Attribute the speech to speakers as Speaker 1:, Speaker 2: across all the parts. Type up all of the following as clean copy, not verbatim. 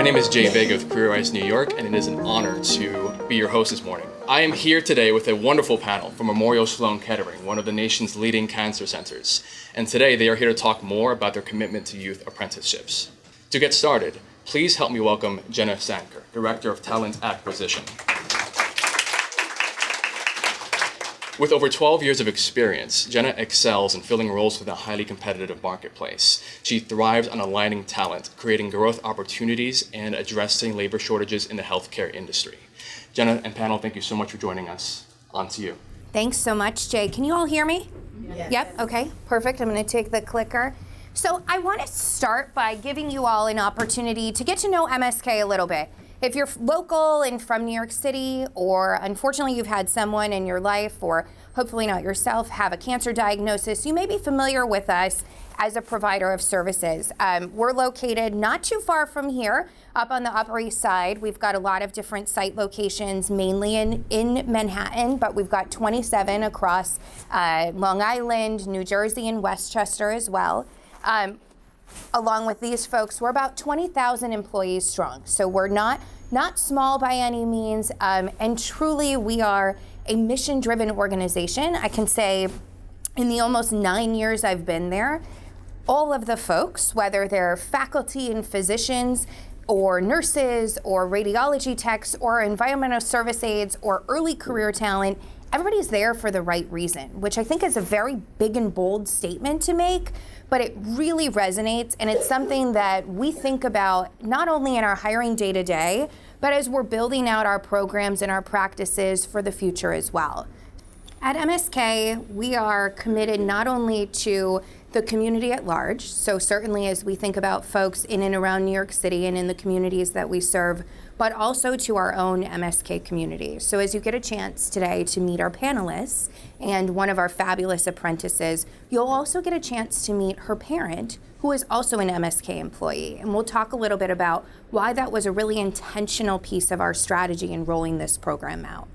Speaker 1: name is Jay Vega with CareerWise New York, and it is an honor to be your host this morning. I am here today with a wonderful panel from Memorial Sloan Kettering, one of the nation's leading cancer centers. And today they are here to talk more about their commitment to youth apprenticeships. To get started, please help me welcome Jenna Sanker, Director of Talent Acquisition. With over 12 years of experience, Jenna excels in filling roles within a highly competitive marketplace. She thrives on aligning talent, creating growth opportunities, and addressing labor shortages in the healthcare industry. Jenna and panel, thank you so much for joining us. On to you.
Speaker 2: Thanks so much, Jay. Can you all hear me?
Speaker 3: Yes.
Speaker 2: Yep, okay, perfect. I'm gonna take the clicker. So I wanna start by giving you all an opportunity to get to know MSK a little bit. If you're local and from New York City, or unfortunately you've had someone in your life, or hopefully not yourself, have a cancer diagnosis, you may be familiar with us as a provider of services. We're located not too far from here, up on the Upper East Side. We've got a lot of different site locations, mainly in Manhattan, but we've got 27 across Long Island, New Jersey, and Westchester as well. Along with these folks, we're about 20,000 employees strong. So we're not small by any means, and truly we are a mission-driven organization. I can say in the almost 9 years I've been there, all of the folks, whether they're faculty and physicians, or nurses, or radiology techs, or environmental service aides, or early career talent, everybody's there for the right reason, which I think is a very big and bold statement to make, but it really resonates, and it's something that we think about not only in our hiring day to day, but as we're building out our programs and our practices for the future as well. At MSK, we are committed not only to the community at large, so certainly as we think about folks in and around New York City and in the communities that we serve, but also to our own MSK community. So as you get a chance today to meet our panelists and one of our fabulous apprentices, you'll also get a chance to meet her parent, who is also an MSK employee. And we'll talk a little bit about why that was a really intentional piece of our strategy in rolling this program out.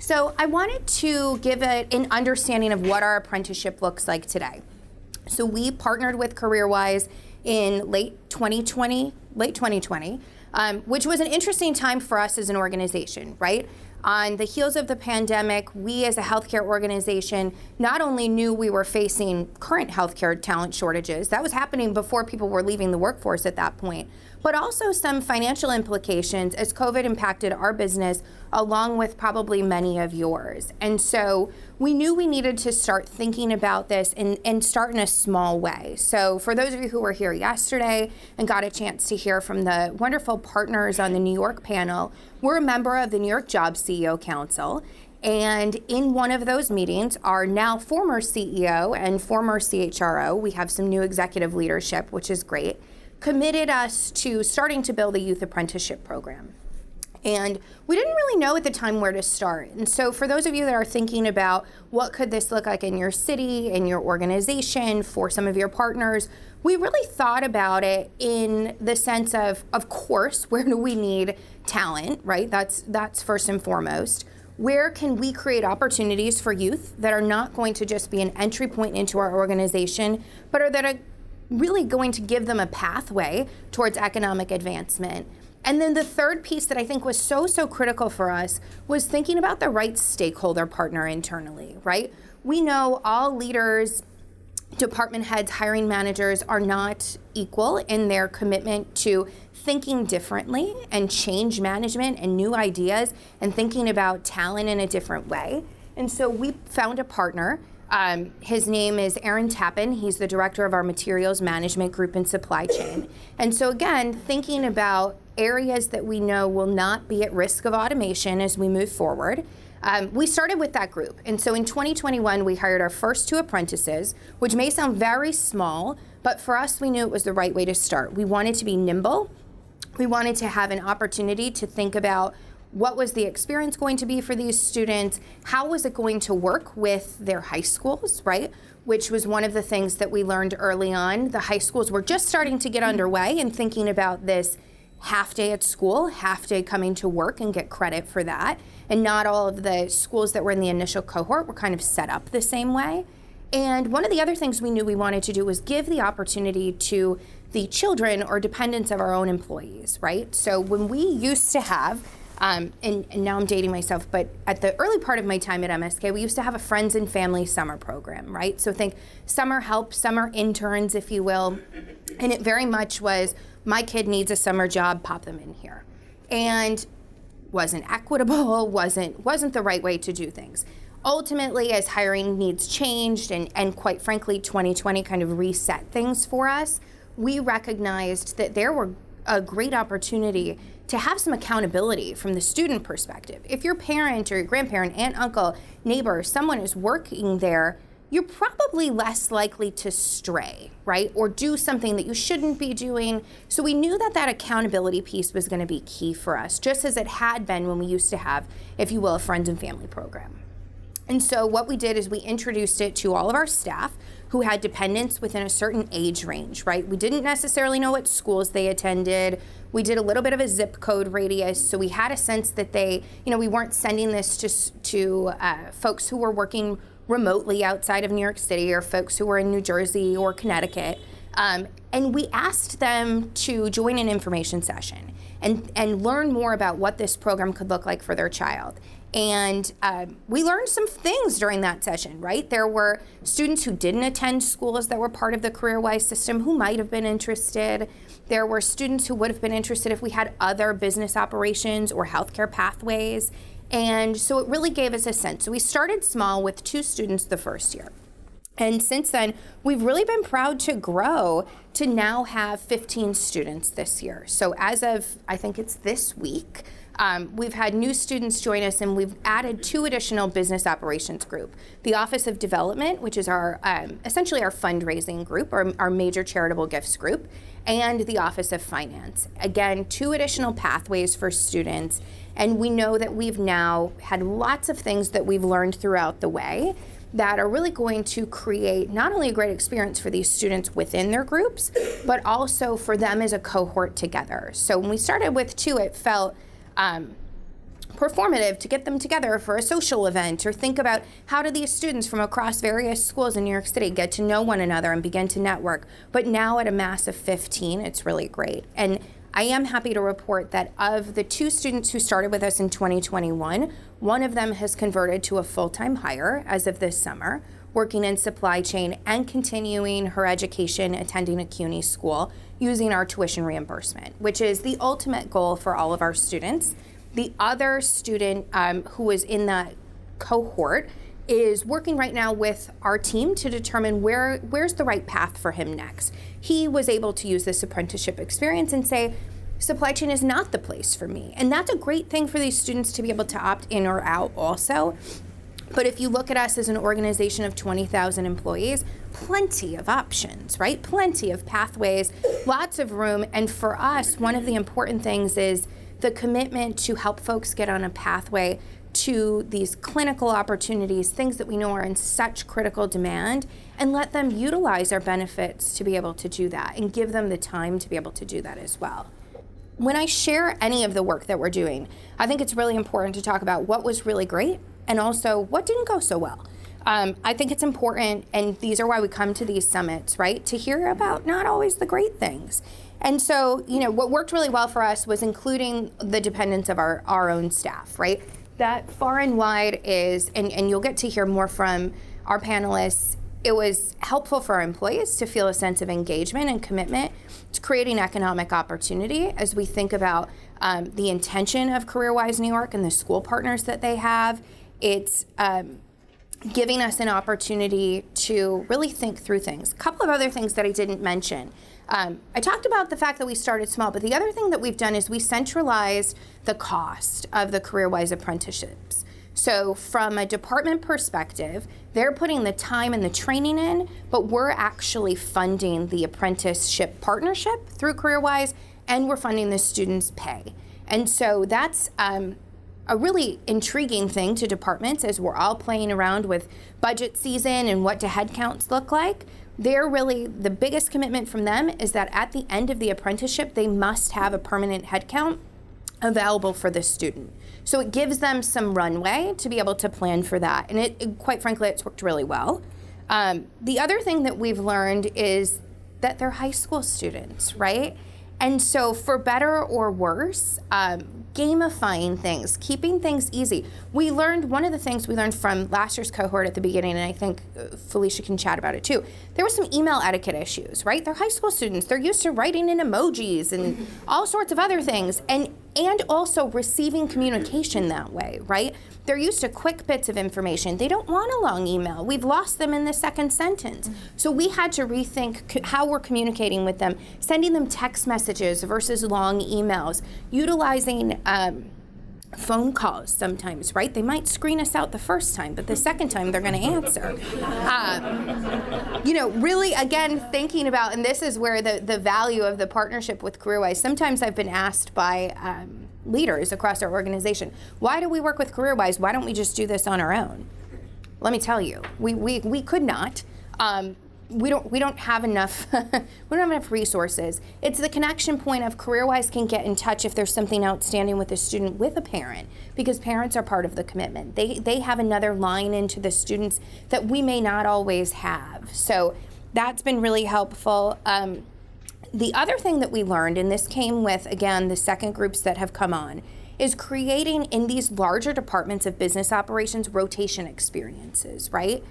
Speaker 2: So I wanted to give an understanding of what our apprenticeship looks like today. So we partnered with CareerWise in late 2020, which was an interesting time for us as an organization, right? On the heels of the pandemic, we as a healthcare organization not only knew we were facing current healthcare talent shortages, that was happening before people were leaving the workforce at that point, but also some financial implications as COVID impacted our business along with probably many of yours. And so we knew we needed to start thinking about this and start in a small way. So for those of you who were here yesterday and got a chance to hear from the wonderful partners on the New York panel, we're a member of the New York Jobs CEO Council. And in one of those meetings, our now former CEO and former CHRO, we have some new executive leadership, which is great, committed us to starting to build a youth apprenticeship program. And we didn't really know at the time where to start. And so for those of you that are thinking about what could this look like in your city, in your organization, for some of your partners, we really thought about it in the sense of course, where do we need talent, right? That's first and foremost. Where can we create opportunities for youth that are not going to just be an entry point into our organization, but are that are really going to give them a pathway towards economic advancement? And then the third piece that I think was so critical for us was thinking about the right stakeholder partner internally, right? We know all leaders, department heads, hiring managers are not equal in their commitment to thinking differently and change management and new ideas and thinking about talent in a different way. And so we found a partner. His name is Aaron Tappan. He's the director of our materials management group and supply chain. And so again, thinking about areas that we know will not be at risk of automation as we move forward, we started with that group. And so in 2021, we hired our first 2 apprentices, which may sound very small, but for us, we knew it was the right way to start. We wanted to be nimble. We wanted to have an opportunity to think about what was the experience going to be for these students? How was it going to work with their high schools, right? Which was one of the things that we learned early on. The high schools were just starting to get underway and thinking about this half day at school, half day coming to work and get credit for that. And not all of the schools that were in the initial cohort were kind of set up the same way. And one of the other things we knew we wanted to do was give the opportunity to the children or dependents of our own employees, right? So when we used to have, and now I'm dating myself, but at the early part of my time at MSK, we used to have a friends and family summer program, right? So think summer help, summer interns, if you will. And it very much was, my kid needs a summer job, pop them in here. And wasn't equitable, wasn't the right way to do things. Ultimately, as hiring needs changed and quite frankly, 2020 kind of reset things for us, we recognized that there were a great opportunity to have some accountability from the student perspective. If your parent or your grandparent, aunt, uncle, neighbor, someone is working there, you're probably less likely to stray, right? Or do something that you shouldn't be doing. So we knew that that accountability piece was going to be key for us, just as it had been when we used to have, if you will, a friends and family program. And so what we did is we introduced it to all of our staff who had dependents within a certain age range, right? We didn't necessarily know what schools they attended. We did a little bit of a zip code radius, so we had a sense that they, we weren't sending this to folks who were working remotely outside of New York City or folks who were in New Jersey or Connecticut. And we asked them to join an information session and learn more about what this program could look like for their child. And we learned some things during that session, right? There were students who didn't attend schools that were part of the CareerWise system who might have been interested. There were students who would have been interested if we had other business operations or healthcare pathways. And so it really gave us a sense. So we started small with 2 students the first year. And since then, we've really been proud to grow to now have 15 students this year. So as of, I think it's this week, we've had new students join us, and we've added 2 additional business operations group. The Office of Development, which is our essentially our fundraising group, or our major charitable gifts group, and the Office of Finance. Again, 2 additional pathways for students. And we know that we've now had lots of things that we've learned throughout the way that are really going to create not only a great experience for these students within their groups, but also for them as a cohort together. So when we started with 2, it felt performative to get them together for a social event, or think about how do these students from across various schools in New York City get to know one another and begin to network. But now at a mass of 15, it's really great. And I am happy to report that of the 2 students who started with us in 2021, one of them has converted to a full-time hire as of this summer, working in supply chain and continuing her education, attending a CUNY school, using our tuition reimbursement, which is the ultimate goal for all of our students. The other student who was in that cohort is working right now with our team to determine where's the right path for him next. He was able to use this apprenticeship experience and say, supply chain is not the place for me. And that's a great thing for these students to be able to opt in or out also. But if you look at us as an organization of 20,000 employees, plenty of options, right? Plenty of pathways, lots of room. And for us, one of the important things is the commitment to help folks get on a pathway to these clinical opportunities, things that we know are in such critical demand, and let them utilize our benefits to be able to do that and give them the time to be able to do that as well. When I share any of the work that we're doing, I think it's really important to talk about what was really great and also what didn't go so well. I think it's important, and these are why we come to these summits, right? To hear about not always the great things. And so, what worked really well for us was including the dependents of our own staff, right? That far and wide is, and you'll get to hear more from our panelists, it was helpful for our employees to feel a sense of engagement and commitment to creating economic opportunity as we think about the intention of CareerWise New York and the school partners that they have. It's giving us an opportunity to really think through things. A couple of other things that I didn't mention. I talked about the fact that we started small, but the other thing that we've done is we centralized the cost of the CareerWise apprenticeships. So from a department perspective, they're putting the time and the training in, but we're actually funding the apprenticeship partnership through CareerWise, and we're funding the students' pay. And so that's a really intriguing thing to departments as we're all playing around with budget season and what do headcounts look like. They're really, the biggest commitment from them is that at the end of the apprenticeship, they must have a permanent headcount available for the student. So it gives them some runway to be able to plan for that. And it quite frankly, it's worked really well. The other thing that we've learned is that they're high school students, right? And so for better or worse, gamifying things, keeping things easy. One of the things we learned from last year's cohort at the beginning, and I think Felicia can chat about it too, there were some email etiquette issues, right? They're high school students. They're used to writing in emojis and all sorts of other things, and also receiving communication that way, right? They're used to quick bits of information. They don't want a long email. We've lost them in the second sentence. So we had to rethink how we're communicating with them, sending them text messages versus long emails, utilizing phone calls sometimes, right? They might screen us out the first time, but the second time they're going to answer. Really, again, thinking about, and this is where the value of the partnership with CareerWise. Sometimes I've been asked by leaders across our organization, why do we work with CareerWise? Why don't we just do this on our own? Let me tell you, we could not. We don't have enough we don't have enough resources. It's the connection point of CareerWise can get in touch if there's something outstanding with a student with a parent, because parents are part of the commitment. They have another line into the students that we may not always have. So that's been really helpful. The other thing that we learned, and this came with, again, the second groups that have come on, is creating in these larger departments of business operations rotation experiences, right?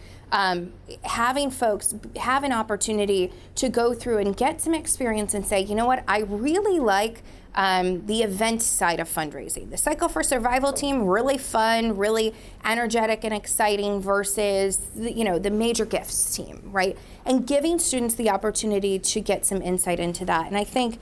Speaker 2: Having folks have an opportunity to go through and get some experience and say, you know what, I really like the event side of fundraising. The Cycle for Survival team, really fun, really energetic and exciting versus the major gifts team, right? And giving students the opportunity to get some insight into that. And I think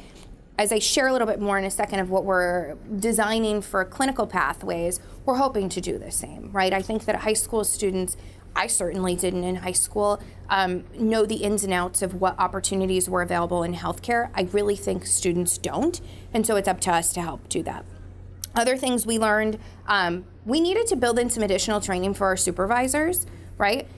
Speaker 2: as I share a little bit more in a second of what we're designing for clinical pathways, we're hoping to do the same, right? I think that high school students, I certainly didn't in high school, know the ins and outs of what opportunities were available in healthcare. I really think students don't, and so it's up to us to help do that. Other things we learned, we needed to build in some additional training for our supervisors, right?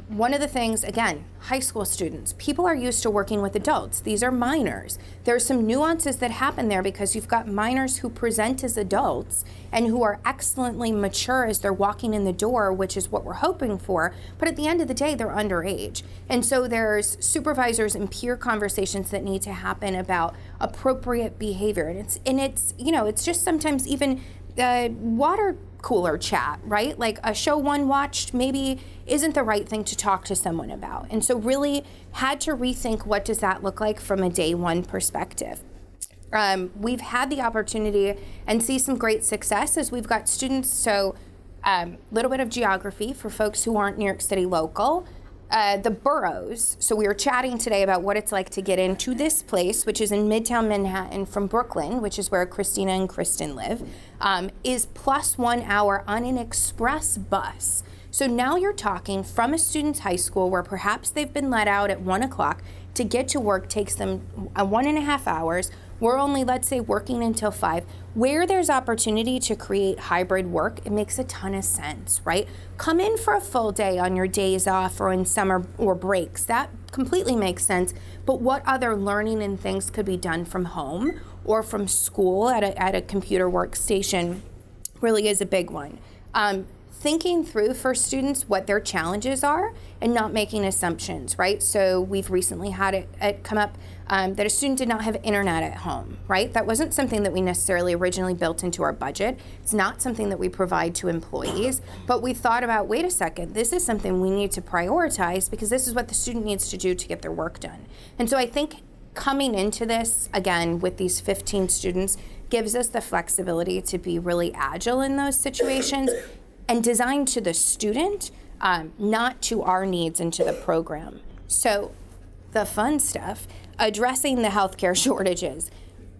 Speaker 2: One of the things, again, high school students, people are used to working with adults. These are minors. There's some nuances that happen there because you've got minors who present as adults and who are excellently mature as they're walking in the door, which is what we're hoping for. But at the end of the day, they're underage. And so there's supervisors and peer conversations that need to happen about appropriate behavior. And it's just sometimes even water cooler chat, right? Like a show one watched maybe isn't the right thing to talk to someone about. And so really had to rethink what does that look like from a day one perspective. We've had the opportunity and see some great success as we've got students. So little bit of geography for folks who aren't New York City local. The boroughs, so we were chatting today about what it's like to get into this place, which is in Midtown Manhattan from Brooklyn, which is where Christina and Kristen live, is plus 1 hour on an express bus. So now you're talking from a student's high school where perhaps they've been let out at 1 o'clock to get to work takes them 1.5 hours. We're only, let's say, working until 5. Where there's opportunity to create hybrid work, it makes a ton of sense, right? Come in for a full day on your days off or in summer or breaks. That completely makes sense. But what other learning and things could be done from home or from school at a computer workstation really is a big one. Thinking through for students what their challenges are and not making assumptions, right? So we've recently had it come up that a student did not have internet at home, right? That wasn't something that we necessarily originally built into our budget. It's not something that we provide to employees, but we thought about, wait a second, this is something we need to prioritize because this is what the student needs to do to get their work done. And so I think coming into this, again, with these 15 students, gives us the flexibility to be really agile in those situations and designed to the student, not to our needs and to the program. So the fun stuff, addressing the healthcare shortages.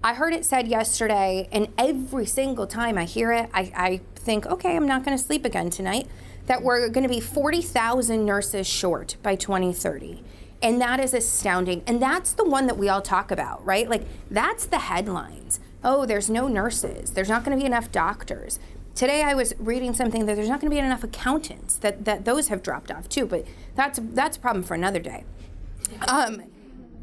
Speaker 2: I heard it said yesterday, and every single time I hear it, I think, okay, I'm not gonna sleep again tonight, that we're gonna be 40,000 nurses short by 2030. And that is astounding. And that's the one that we all talk about, right? Like, that's the headlines. Oh, there's no nurses. There's not gonna be enough doctors. Today I was reading something that there's not going to be enough accountants, that those have dropped off too, but that's a problem for another day.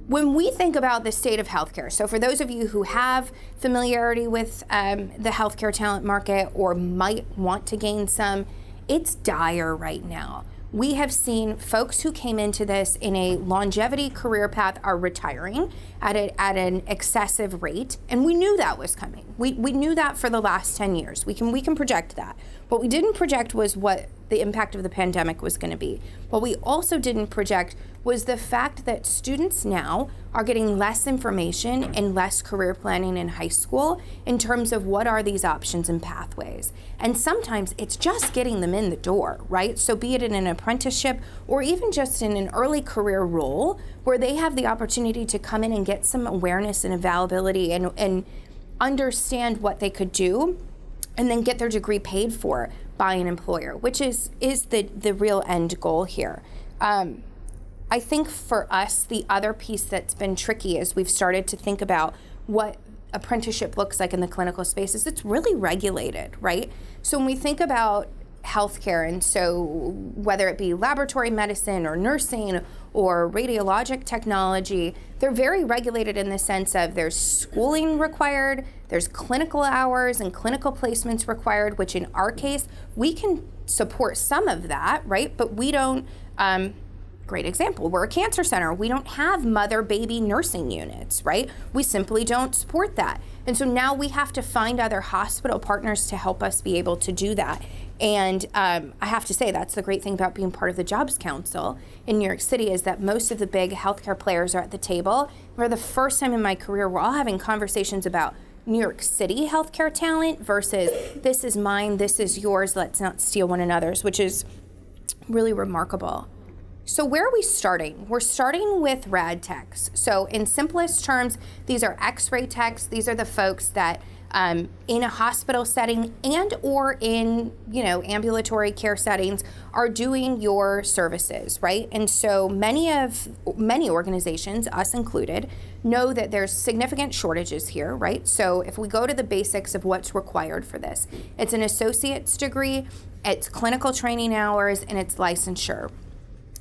Speaker 2: When we think about the state of healthcare, so for those of you who have familiarity with the healthcare talent market or might want to gain some, it's dire right now. we have seen folks who came into this in a longevity career path are retiring at an excessive rate, and we knew that was coming. We knew that for the last 10 years. We can project that. What we didn't project was what the impact of the pandemic was going to be. What we also didn't project was the fact that students now are getting less information and less career planning in high school in terms of what are these options and pathways. And sometimes it's just getting them in the door, right? So be it in an apprenticeship or even just in an early career role where they have the opportunity to come in and get some awareness and availability and understand what they could do and then get their degree paid for by an employer, which is the real end goal here. I think for us, the other piece that's been tricky is we've started to think about what apprenticeship looks like in the clinical spaces. It's really regulated, right? So when we think about healthcare, and so whether it be laboratory medicine or nursing or radiologic technology, they're very regulated in the sense of there's schooling required, there's clinical hours and clinical placements required, which in our case, we can support some of that, right? But we don't, great example, we're a cancer center. We don't have mother-baby nursing units, right? We simply don't support that. And so now we have to find other hospital partners to help us be able to do that. And I have to say, that's the great thing about being part of the Jobs Council in New York City is that most of the big healthcare players are at the table. For the first time in my career, we're all having conversations about New York City healthcare talent versus this is mine, this is yours, let's not steal one another's, which is really remarkable. So where are we starting? We're starting with rad techs. So in simplest terms, these are x-ray techs. These are the folks that in a hospital setting and or in, ambulatory care settings are doing your services, right? And so many organizations, us included, know that there's significant shortages here, right? So if we go to the basics of what's required for this, it's an associate's degree, it's clinical training hours, and it's licensure.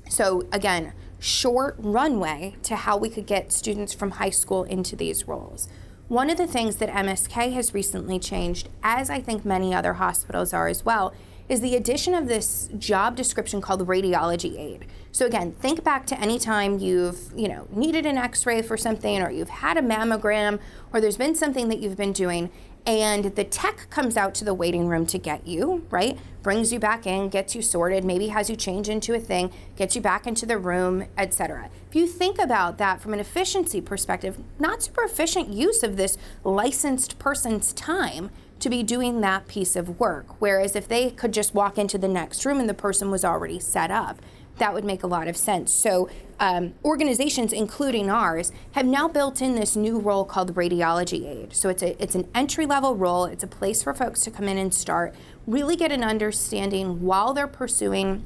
Speaker 2: So again, short runway to how we could get students from high school into these roles. One of the things that MSK has recently changed, as I think many other hospitals are as well, is the addition of this job description called radiology aid. So again, think back to any time you've, needed an x-ray for something, or you've had a mammogram, or there's been something that you've been doing, and the tech comes out to the waiting room to get you, right? Brings you back in, gets you sorted, maybe has you change into a thing, gets you back into the room, etc. If you think about that from an efficiency perspective, not super efficient use of this licensed person's time to be doing that piece of work. Whereas if they could just walk into the next room and the person was already set up, that would make a lot of sense. So organizations, including ours, have now built in this new role called radiology aid. So it's an entry-level role. It's a place for folks to come in and start, really get an understanding while they're pursuing,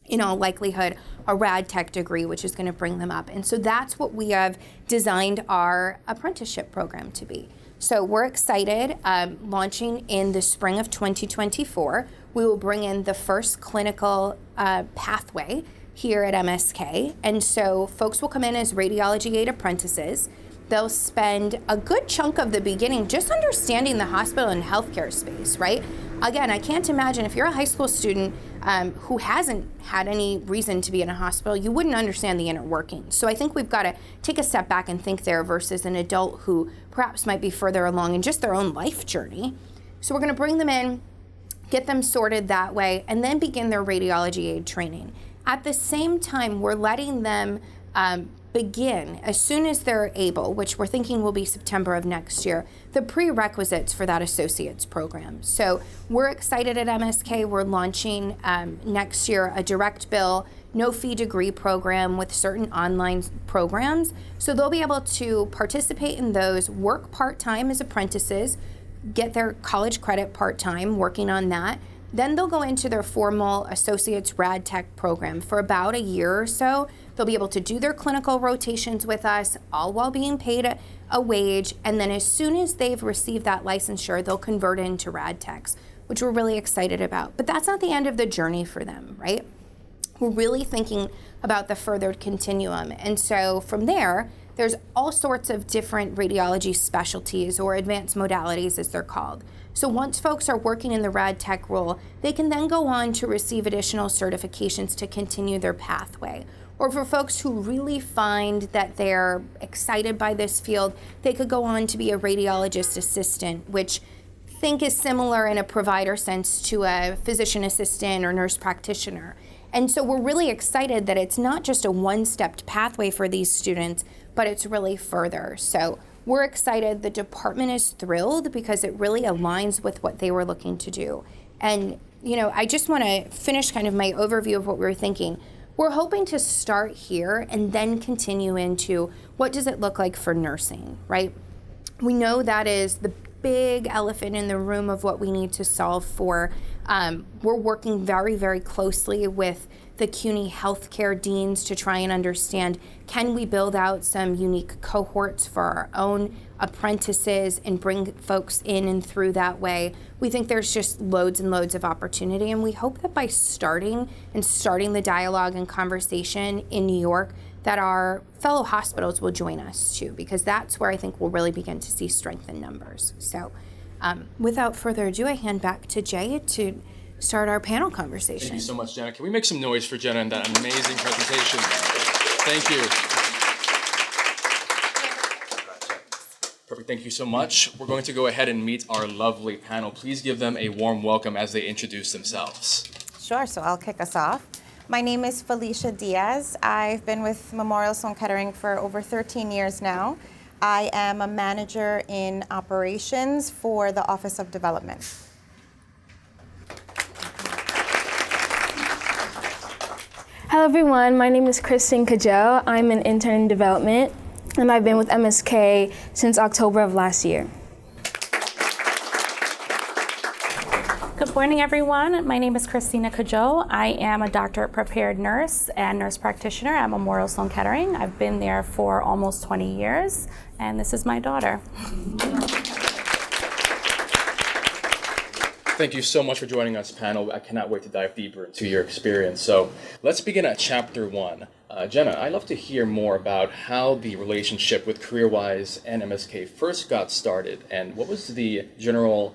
Speaker 2: in all likelihood, a rad tech degree, which is going to bring them up. And so that's what we have designed our apprenticeship program to be. So we're excited, launching in the spring of 2024. We will bring in the first clinical pathway here at MSK. And so folks will come in as radiology aid apprentices. They'll spend a good chunk of the beginning just understanding the hospital and healthcare space, right? Again, I can't imagine if you're a high school student who hasn't had any reason to be in a hospital, you wouldn't understand the inner workings. So I think we've got to take a step back and think there versus an adult who perhaps might be further along in just their own life journey. So we're going to bring them in, get them sorted that way, and then begin their radiology aid training. At the same time, we're letting them begin, as soon as they're able, which we're thinking will be September of next year, the prerequisites for that associate's program. So we're excited at MSK. We're launching next year a direct bill, no fee degree program with certain online programs. So they'll be able to participate in those, work part-time as apprentices, get their college credit part-time working on that. Then they'll go into their formal associate's rad tech program for about a year or so. They'll be able to do their clinical rotations with us, all while being paid a wage. And then as soon as they've received that licensure, they'll convert into rad techs, which we're really excited about. But that's not the end of the journey for them, right? We're really thinking about the furthered continuum. And so from there, there's all sorts of different radiology specialties or advanced modalities as they're called. So once folks are working in the rad tech role, they can then go on to receive additional certifications to continue their pathway. Or for folks who really find that they're excited by this field, they could go on to be a radiologist assistant, which think is similar in a provider sense to a physician assistant or nurse practitioner. And so we're really excited that it's not just a one-stepped pathway for these students, but it's really further. So we're excited. The department is thrilled because it really aligns with what they were looking to do. And, I just want to finish kind of my overview of what we were thinking. We're hoping to start here and then continue into what does it look like for nursing, right? We know that is the big elephant in the room of what we need to solve for. We're working very, very closely with the CUNY healthcare deans to try and understand, can we build out some unique cohorts for our own apprentices and bring folks in and through that way? We think there's just loads and loads of opportunity, and we hope that by starting the dialogue and conversation in New York, that our fellow hospitals will join us too, because that's where I think we'll really begin to see strength in numbers. So without further ado, I hand back to Jay to start our panel conversation.
Speaker 1: Thank you so much, Jenna. Can we make some noise for Jenna and that amazing presentation? Thank you. Perfect, thank you so much. We're going to go ahead and meet our lovely panel. Please give them a warm welcome as they introduce themselves.
Speaker 3: Sure, so I'll kick us off. My name is Felicia Diaz. I've been with Memorial Sloan Kettering for over 13 years now. I am a manager in operations for the Office of Development.
Speaker 4: Hello everyone, my name is Kristen Cajell. I'm an intern in development, and I've been with MSK since October of last year.
Speaker 5: Good morning, everyone. My name is Christina Cajot. I am a doctorate prepared nurse and nurse practitioner at Memorial Sloan Kettering. I've been there for almost 20 years, and this is my daughter.
Speaker 1: Thank you so much for joining us, panel. I cannot wait to dive deeper into your experience. So let's begin at chapter 1. Jenna, I'd love to hear more about how the relationship with CareerWise and MSK first got started, and what was the general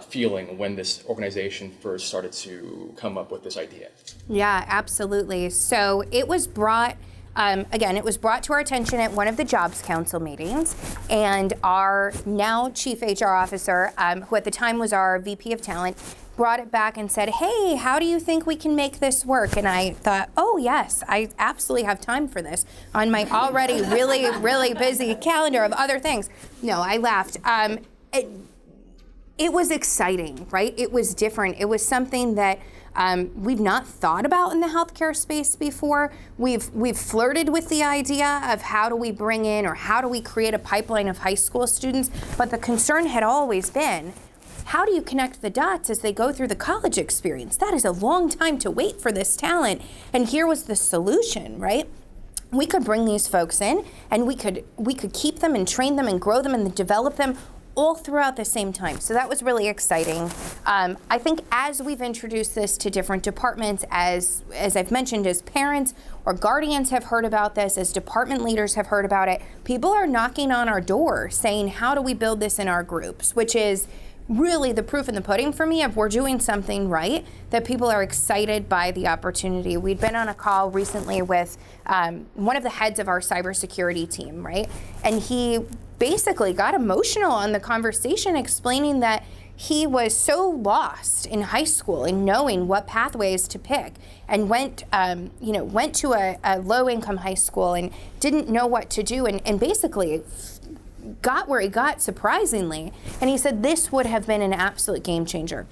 Speaker 1: feeling when this organization first started to come up with this idea?
Speaker 2: Yeah, absolutely. So it was brought to our attention at one of the Jobs Council meetings, and our now Chief HR Officer, who at the time was our VP of Talent, brought it back and said, hey, how do you think we can make this work? And I thought, oh yes, I absolutely have time for this on my already really, really busy calendar of other things. No, I laughed. It was exciting, right? It was different. It was something that we've not thought about in the healthcare space before. We've flirted with the idea of how do we bring in or how do we create a pipeline of high school students, but the concern had always been, how do you connect the dots as they go through the college experience? That is a long time to wait for this talent. And here was the solution, right? We could bring these folks in and we could keep them and train them and grow them and develop them all throughout the same time. So that was really exciting. I think as we've introduced this to different departments, as I've mentioned, as parents or guardians have heard about this, as department leaders have heard about it, people are knocking on our door saying, how do we build this in our groups? Which is really the proof in the pudding for me of we're doing something right, that people are excited by the opportunity. We'd been on a call recently with one of the heads of our cybersecurity team, right? And he basically got emotional on the conversation, explaining that he was so lost in high school in knowing what pathways to pick, and went to a low-income high school and didn't know what to do, and basically got where he got surprisingly. And he said this would have been an absolute game changer.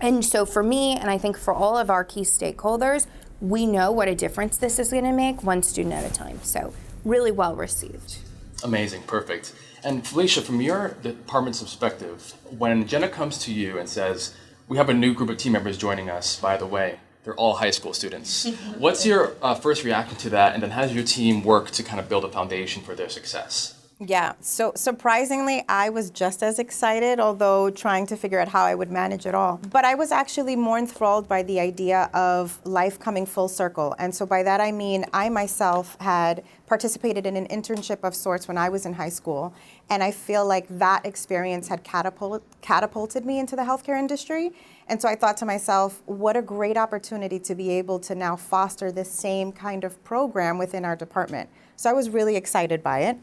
Speaker 2: And so for me, and I think for all of our key stakeholders, we know what a difference this is going to make, one student at a time. So really well received.
Speaker 1: Amazing, perfect. And Felicia, from your department's perspective, when Jenna comes to you and says, we have a new group of team members joining us, by the way, they're all high school students. What's your first reaction to that? And then how does your team work to kind of build a foundation for their success?
Speaker 3: Yeah, so surprisingly, I was just as excited, although trying to figure out how I would manage it all. But I was actually more enthralled by the idea of life coming full circle. And so by that I mean I myself had participated in an internship of sorts when I was in high school. And I feel like that experience had catapulted me into the healthcare industry. And so I thought to myself, what a great opportunity to be able to now foster this same kind of program within our department. So I was really excited by it.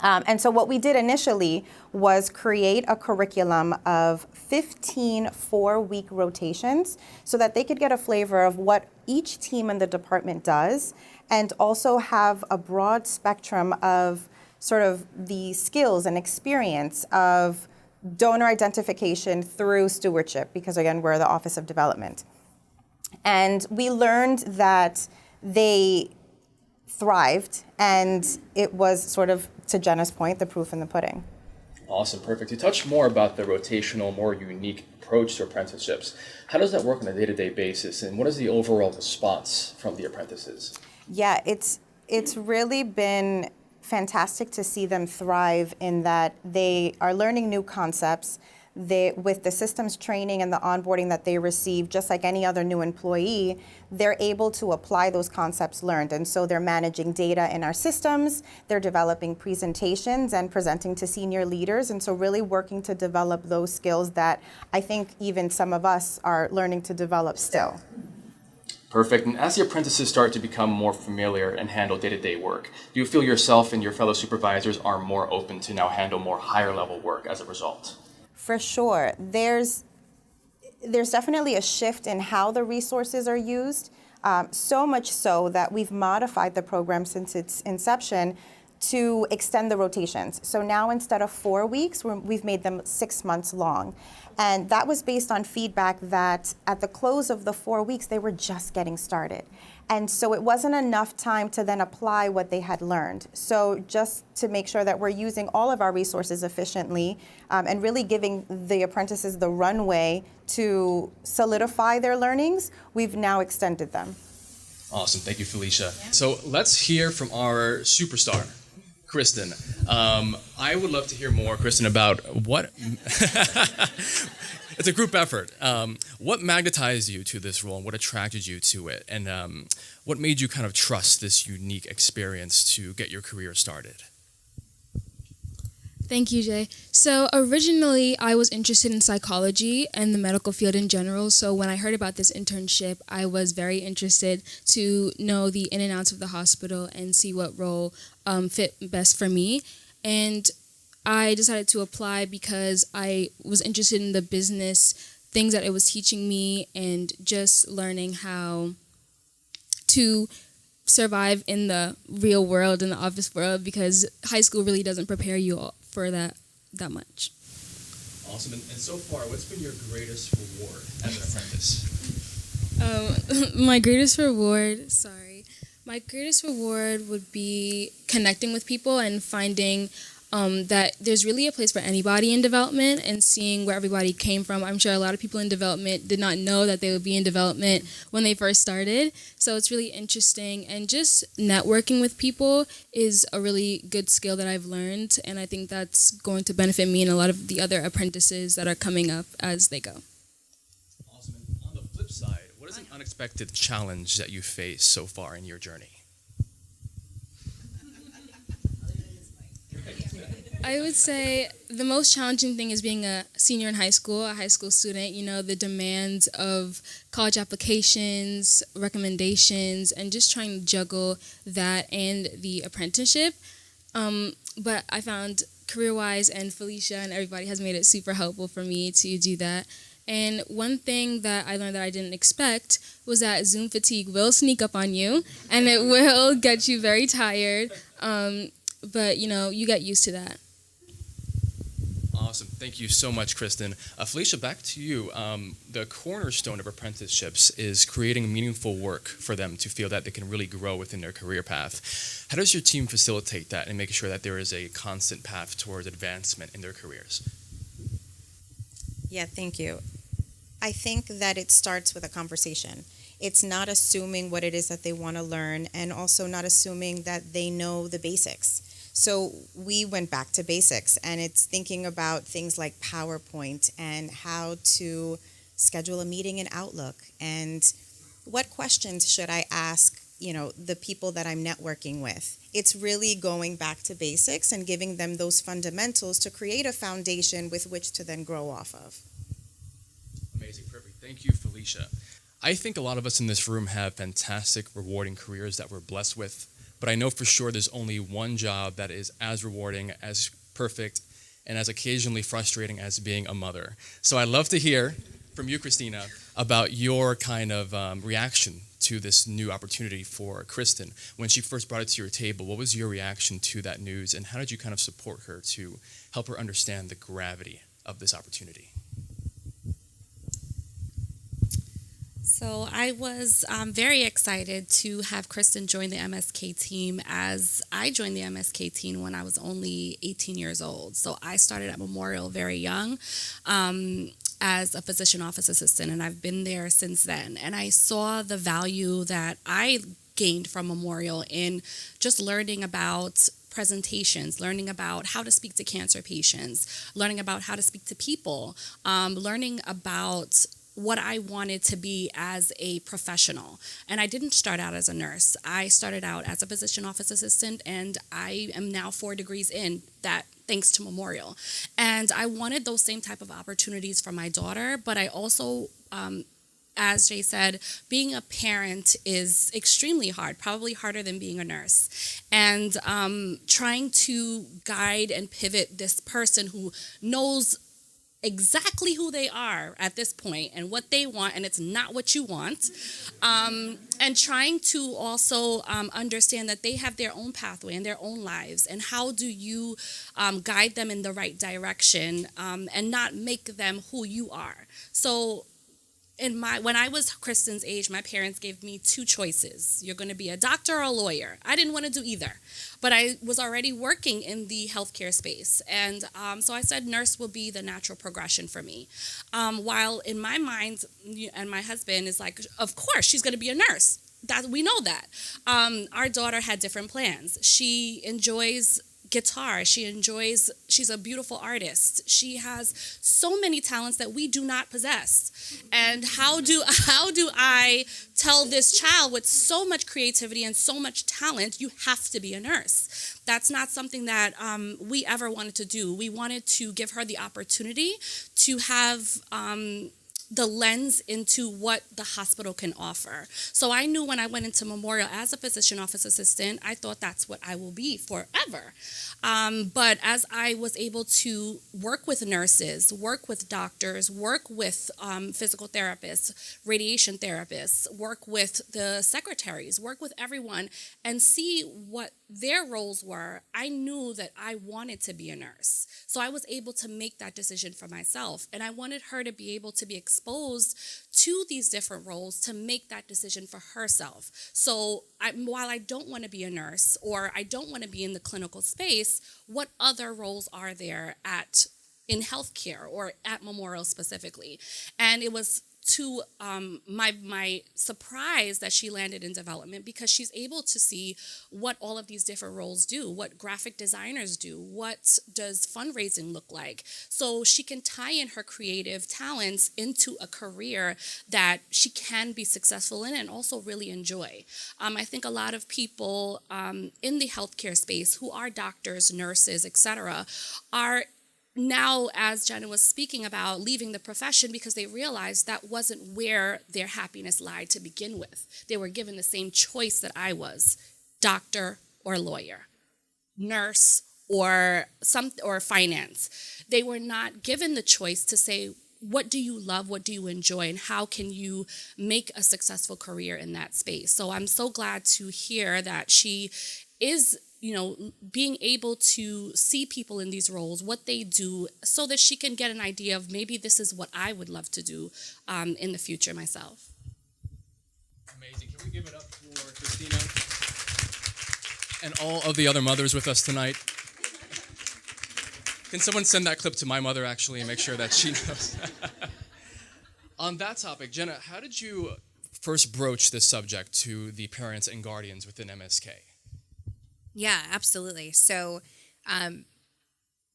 Speaker 3: And so what we did initially was create a curriculum of 15 4-week rotations so that they could get a flavor of what each team in the department does and also have a broad spectrum of sort of the skills and experience of donor identification through stewardship, because again, we're the Office of Development. And we learned that they thrived, and it was sort of, to Jenna's point, the proof in the pudding.
Speaker 1: Awesome, perfect. You touched more about the rotational, more unique approach to apprenticeships. How does that work on a day-to-day basis, and what is the overall response from the apprentices?
Speaker 3: Yeah, it's really been fantastic to see them thrive in that they are learning new concepts. With the systems training and the onboarding that they receive, just like any other new employee, they're able to apply those concepts learned. And so they're managing data in our systems, they're developing presentations and presenting to senior leaders. And so really working to develop those skills that I think even some of us are learning to develop still.
Speaker 1: Perfect. And as the apprentices start to become more familiar and handle day-to-day work, do you feel yourself and your fellow supervisors are more open to now handle more higher level work as a result?
Speaker 3: For sure. There's definitely a shift in how the resources are used, so much so that we've modified the program since its inception to extend the rotations. So now instead of 4 weeks, we've made them 6 months long. And that was based on feedback that at the close of the 4 weeks, they were just getting started. And so it wasn't enough time to then apply what they had learned. So just to make sure that we're using all of our resources efficiently and really giving the apprentices the runway to solidify their learnings, we've now extended them.
Speaker 1: Awesome. Thank you, Felicia. So let's hear from our superstar, Kristen. I would love to hear more, Kristen, about what... It's a group effort. What magnetized you to this role and what attracted you to it? And what made you kind of trust this unique experience to get your career started?
Speaker 4: Thank you, Jay. So originally, I was interested in psychology and the medical field in general. So when I heard about this internship, I was very interested to know the in and outs of the hospital and see what role fit best for me. And I decided to apply because I was interested in the business things that it was teaching me and just learning how to survive in the real world, in the office world, because high school really doesn't prepare you for that much.
Speaker 1: Awesome. And so far, what's been your greatest reward as an apprentice?
Speaker 4: My greatest reward would be connecting with people and finding that there's really a place for anybody in development and seeing where everybody came from. I'm sure a lot of people in development did not know that they would be in development when they first started. So it's really interesting. And just networking with people is a really good skill that I've learned. And I think that's going to benefit me and a lot of the other apprentices that are coming up as they go.
Speaker 1: Awesome. And on the flip side, what is an unexpected challenge that you faced so far in your journey?
Speaker 4: I would say the most challenging thing is being a senior in high school, a high school student. You know, the demands of college applications, recommendations, and just trying to juggle that and the apprenticeship. But I found CareerWise and Felicia and everybody has made it super helpful for me to do that. And one thing that I learned that I didn't expect was that Zoom fatigue will sneak up on you and it will get you very tired. But, you know, you get used to that.
Speaker 1: Awesome. Thank you so much, Kristen. Felicia, back to you. The cornerstone of apprenticeships is creating meaningful work for them to feel that they can really grow within their career path. How does your team facilitate that and make sure that there is a constant path towards advancement in their careers?
Speaker 3: Yeah, thank you. I think that it starts with a conversation. It's not assuming what it is that they want to learn and also not assuming that they know the basics. So we went back to basics, and it's thinking about things like PowerPoint and how to schedule a meeting in Outlook, and what questions should I ask, the people that I'm networking with. It's really going back to basics and giving them those fundamentals to create a foundation with which to then grow off of.
Speaker 1: Amazing, perfect. Thank you, Felicia. I think a lot of us in this room have fantastic, rewarding careers that we're blessed with, but I know for sure there's only one job that is as rewarding, as perfect, and as occasionally frustrating as being a mother. So I'd love to hear from you, Christina, about your kind of reaction to this new opportunity for Kristen. When she first brought it to your table, what was your reaction to that news, and how did you kind of support her to help her understand the gravity of this opportunity?
Speaker 6: So I was very excited to have Kristen join the MSK team, as I joined the MSK team when I was only 18 years old. So I started at Memorial very young as a physician office assistant, and I've been there since then. And I saw the value that I gained from Memorial in just learning about presentations, learning about how to speak to cancer patients, learning about how to speak to people, learning about what I wanted to be as a professional. And I didn't start out as a nurse. I started out as a physician office assistant, and I am now 4 degrees in that, thanks to Memorial. And I wanted those same type of opportunities for my daughter, but I also, as Jay said, being a parent is extremely hard, probably harder than being a nurse. And trying to guide and pivot this person who knows exactly who they are at this point and what they want, and it's not what you want, and trying to also understand that they have their own pathway and their own lives, and how do you guide them in the right direction and not make them who you are. So when I was Kristen's age, my parents gave me 2 choices. You're going to be a doctor or a lawyer. I didn't want to do either, but I was already working in the healthcare space. And so I said nurse will be the natural progression for me. While in my mind, and my husband is like, of course, she's going to be a nurse. That we know that. Our daughter had different plans. She enjoys guitar. She's a beautiful artist. She has so many talents that we do not possess. And how do I tell this child with so much creativity and so much talent, you have to be a nurse? That's not something that we ever wanted to do. We wanted to give her the opportunity to have the lens into what the hospital can offer. So I knew when I went into Memorial as a physician office assistant, I thought that's what I will be forever. But as I was able to work with nurses, work with doctors, work with physical therapists, radiation therapists, work with the secretaries, work with everyone, and see what their roles were, I knew that I wanted to be a nurse. So I was able to make that decision for myself. And I wanted her to be able to be exposed to these different roles to make that decision for herself. So while I don't want to be a nurse, or I don't want to be in the clinical space, what other roles are there in healthcare or at Memorial specifically? And it was to my surprise that she landed in development, because she's able to see what all of these different roles do, what graphic designers do, what does fundraising look like. So she can tie in her creative talents into a career that she can be successful in and also really enjoy. I think a lot of people in the healthcare space who are doctors, nurses, etc., are now, as Jenna was speaking about, leaving the profession because they realized that wasn't where their happiness lied to begin with. They were given the same choice that I was: doctor or lawyer, nurse or finance. They were not given the choice to say, what do you love, what do you enjoy, and how can you make a successful career in that space? So I'm so glad to hear that she is being able to see people in these roles, what they do, so that she can get an idea of maybe this is what I would love to do in the future myself.
Speaker 1: Amazing. Can we give it up for Christina and all of the other mothers with us tonight? Can someone send that clip to my mother, actually, and make sure that she knows? On that topic, Jenna, how did you first broach this subject to the parents and guardians within MSK?
Speaker 2: Yeah, absolutely. So,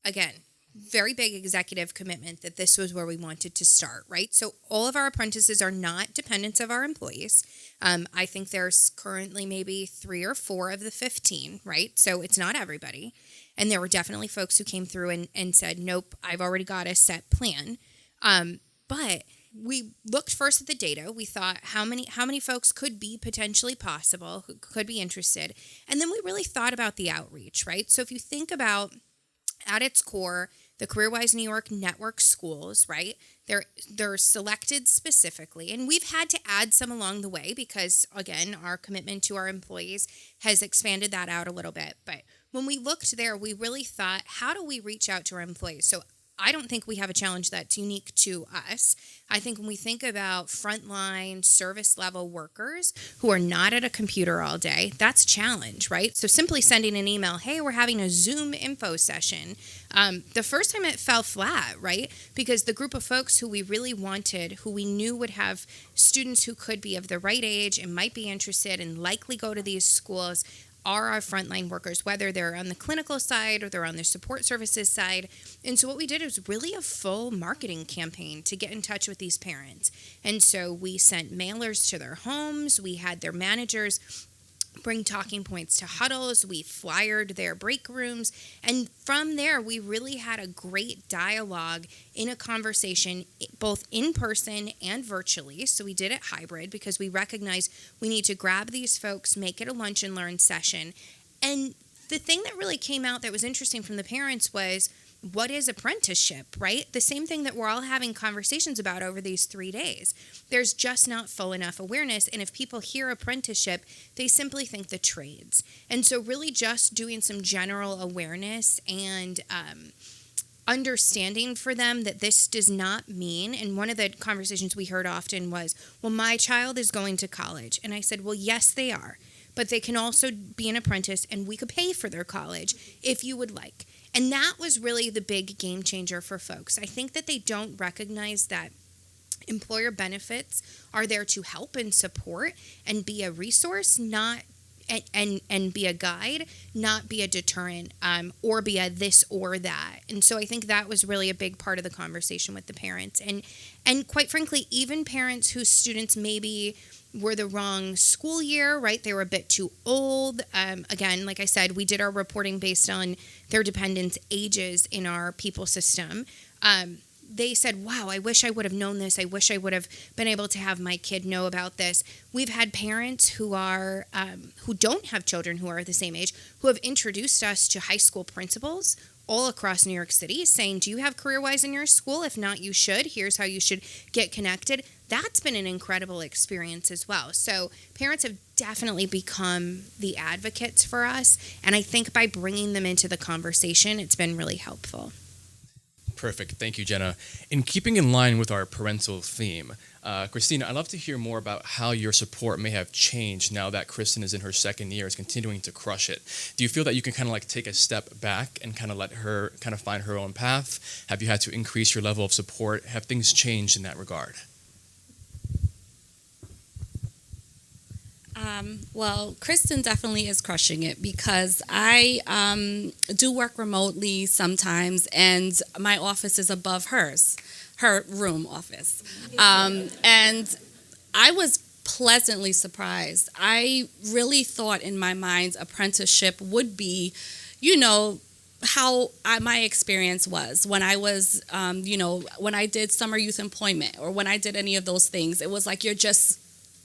Speaker 2: again, very big executive commitment that this was where we wanted to start, right? So all of our apprentices are not dependents of our employees. I think there's currently maybe 3 or 4 of the 15, right? So it's not everybody. And there were definitely folks who came through and said, nope, I've already got a set plan. But we looked first at the data. We thought how many folks could be potentially possible, who could be interested. And then we really thought about the outreach, right? So if you think about at its core, the CareerWise New York network schools, right? They're selected specifically, and we've had to add some along the way because, again, our commitment to our employees has expanded that out a little bit. But when we looked there, we really thought, how do we reach out to our employees? So I don't think we have a challenge that's unique to us. I think when we think about frontline service level workers who are not at a computer all day, that's a challenge, right? So simply sending an email, hey, we're having a Zoom info session. The first time it fell flat, right? Because the group of folks who we really wanted, who we knew would have students who could be of the right age and might be interested and likely go to these schools, are our frontline workers, whether they're on the clinical side or they're on the support services side. And so what we did was really a full marketing campaign to get in touch with these parents. And so we sent mailers to their homes. We had their managers bring talking points to huddles. We flyered their break rooms. And from there, we really had a great dialogue in a conversation, both in person and virtually. So we did it hybrid because we recognize we need to grab these folks, make it a lunch and learn session. And the thing that really came out that was interesting from the parents was, what is apprenticeship, right? The same thing that we're all having conversations about over these 3 days. There's just not full enough awareness. And if people hear apprenticeship, they simply think the trades. And so really just doing some general awareness and understanding for them that this does not mean, and one of the conversations we heard often was, well, my child is going to college. And I said, well, yes, they are. But they can also be an apprentice and we could pay for their college if you would like. And that was really the big game changer for folks. I think that they don't recognize that employer benefits are there to help and support and be a resource, not and be a guide, not be a deterrent, or be a this or that. And so I think that was really a big part of the conversation with the parents. And quite frankly, even parents whose students maybe were the wrong school year, right? They were a bit too old. Again, like I said, we did our reporting based on their dependents' ages in our people system. They said, wow, I wish I would have known this. I wish I would have been able to have my kid know about this. We've had parents who are who don't have children who are the same age, who have introduced us to high school principals all across New York City saying, do you have CareerWise in your school? If not, you should. Here's how you should get connected. That's been an incredible experience as well. So parents have definitely become the advocates for us. And I think by bringing them into the conversation, it's been really helpful.
Speaker 1: Perfect. Thank you, Jenna. In keeping in line with our parental theme, Christina, I'd love to hear more about how your support may have changed now that Kristen is in her second year, is continuing to crush it. Do you feel that you can kind of like take a step back and kind of let her kind of find her own path? Have you had to increase your level of support? Have things changed in that regard?
Speaker 6: Well, Kristen definitely is crushing it because I do work remotely sometimes, and my office is above hers, her room office. And I was pleasantly surprised. I really thought in my mind apprenticeship would be, how my experience was when I was, when I did summer youth employment or when I did any of those things. It was like you're just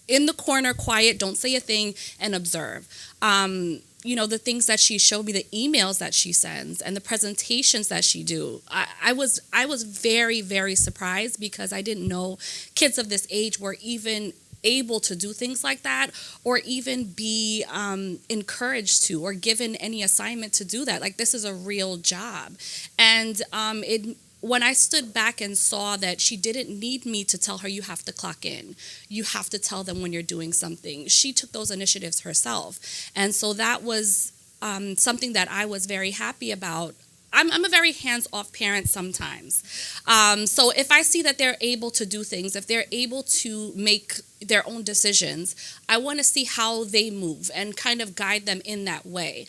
Speaker 6: in the corner, quiet, don't say a thing, and observe. The things that she showed me, the emails that she sends, and the presentations that she do. I was very, very surprised because I didn't know kids of this age were even able to do things like that, or even be encouraged to, or given any assignment to do that. Like, this is a real job. And when I stood back and saw that she didn't need me to tell her, you have to clock in, you have to tell them when you're doing something, she took those initiatives herself. And so that was something that I was very happy about. I'm a very hands-off parent sometimes. So if I see that they're able to do things, if they're able to make their own decisions, I want to see how they move and kind of guide them in that way.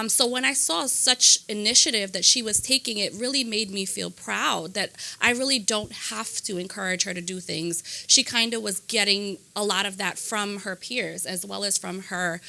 Speaker 6: So when I saw such initiative that she was taking, it really made me feel proud that I really don't have to encourage her to do things. She kind of was getting a lot of that from her peers as well as from her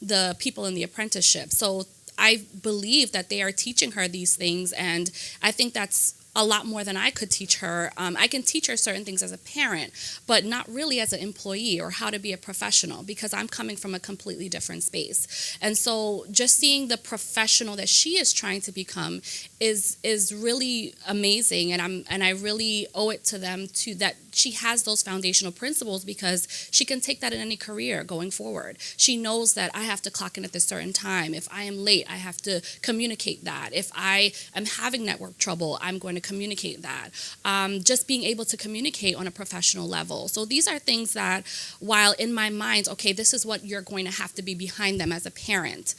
Speaker 6: the people in the apprenticeship. So I believe that they are teaching her these things, and I think that's a lot more than I could teach her. I can teach her certain things as a parent, but not really as an employee or how to be a professional, because I'm coming from a completely different space. And so just seeing the professional that she is trying to become is really amazing, and I really owe it to them to that she has those foundational principles, because she can take that in any career going forward. She knows that I have to clock in at this certain time. If I am late, I have to communicate that. If I am having network trouble, I'm going to communicate that. Just being able to communicate on a professional level. So these are things that, while in my mind, okay, this is what you're going to have to be behind them as a parent,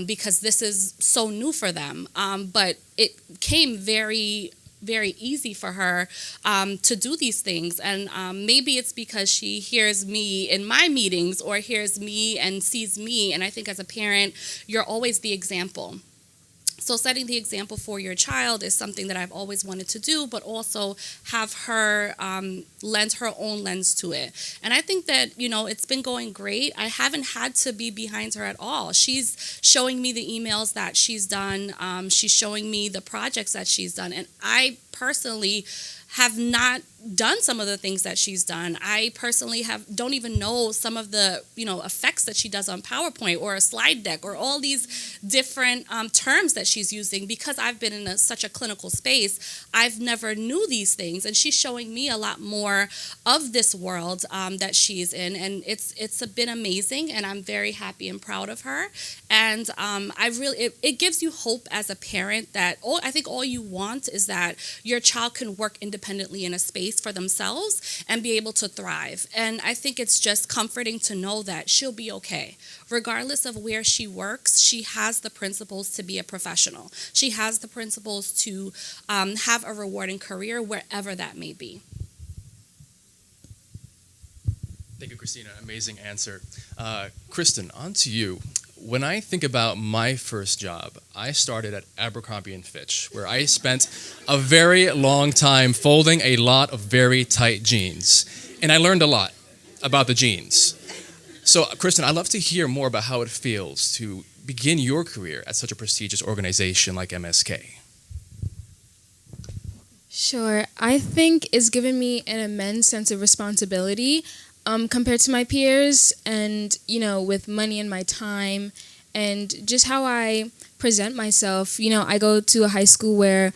Speaker 6: because this is so new for them. But it came very easy for her to do these things. And maybe it's because she hears me in my meetings or hears me and sees me. And I think as a parent, you're always the example. So setting the example for your child is something that I've always wanted to do, but also have her lend her own lens to it. And I think that, it's been going great. I haven't had to be behind her at all. She's showing me the emails that she's done. She's showing me the projects that she's done. And I personally have not done some of the things that she's done. I personally don't even know some of the effects that she does on PowerPoint or a slide deck or all these different terms that she's using, because I've been in such a clinical space. I've never knew these things, and she's showing me a lot more of this world that she's in, and it's been amazing, and I'm very happy and proud of her. And it gives you hope as a parent that I think all you want is that your child can work independently in a space for themselves and be able to thrive. And I think it's just comforting to know that she'll be okay. Regardless of where she works, she has the principles to be a professional. She has the principles to have a rewarding career wherever that may be.
Speaker 1: Thank you, Christina. Amazing answer. Kristen, on to you. When I think about my first job, I started at Abercrombie & Fitch, where I spent a very long time folding a lot of very tight jeans. And I learned a lot about the jeans. So, Kristen, I'd love to hear more about how it feels to begin your career at such a prestigious organization like MSK.
Speaker 4: Sure. I think it's given me an immense sense of responsibility compared to my peers, and with money and my time and just how I present myself. I go to a high school where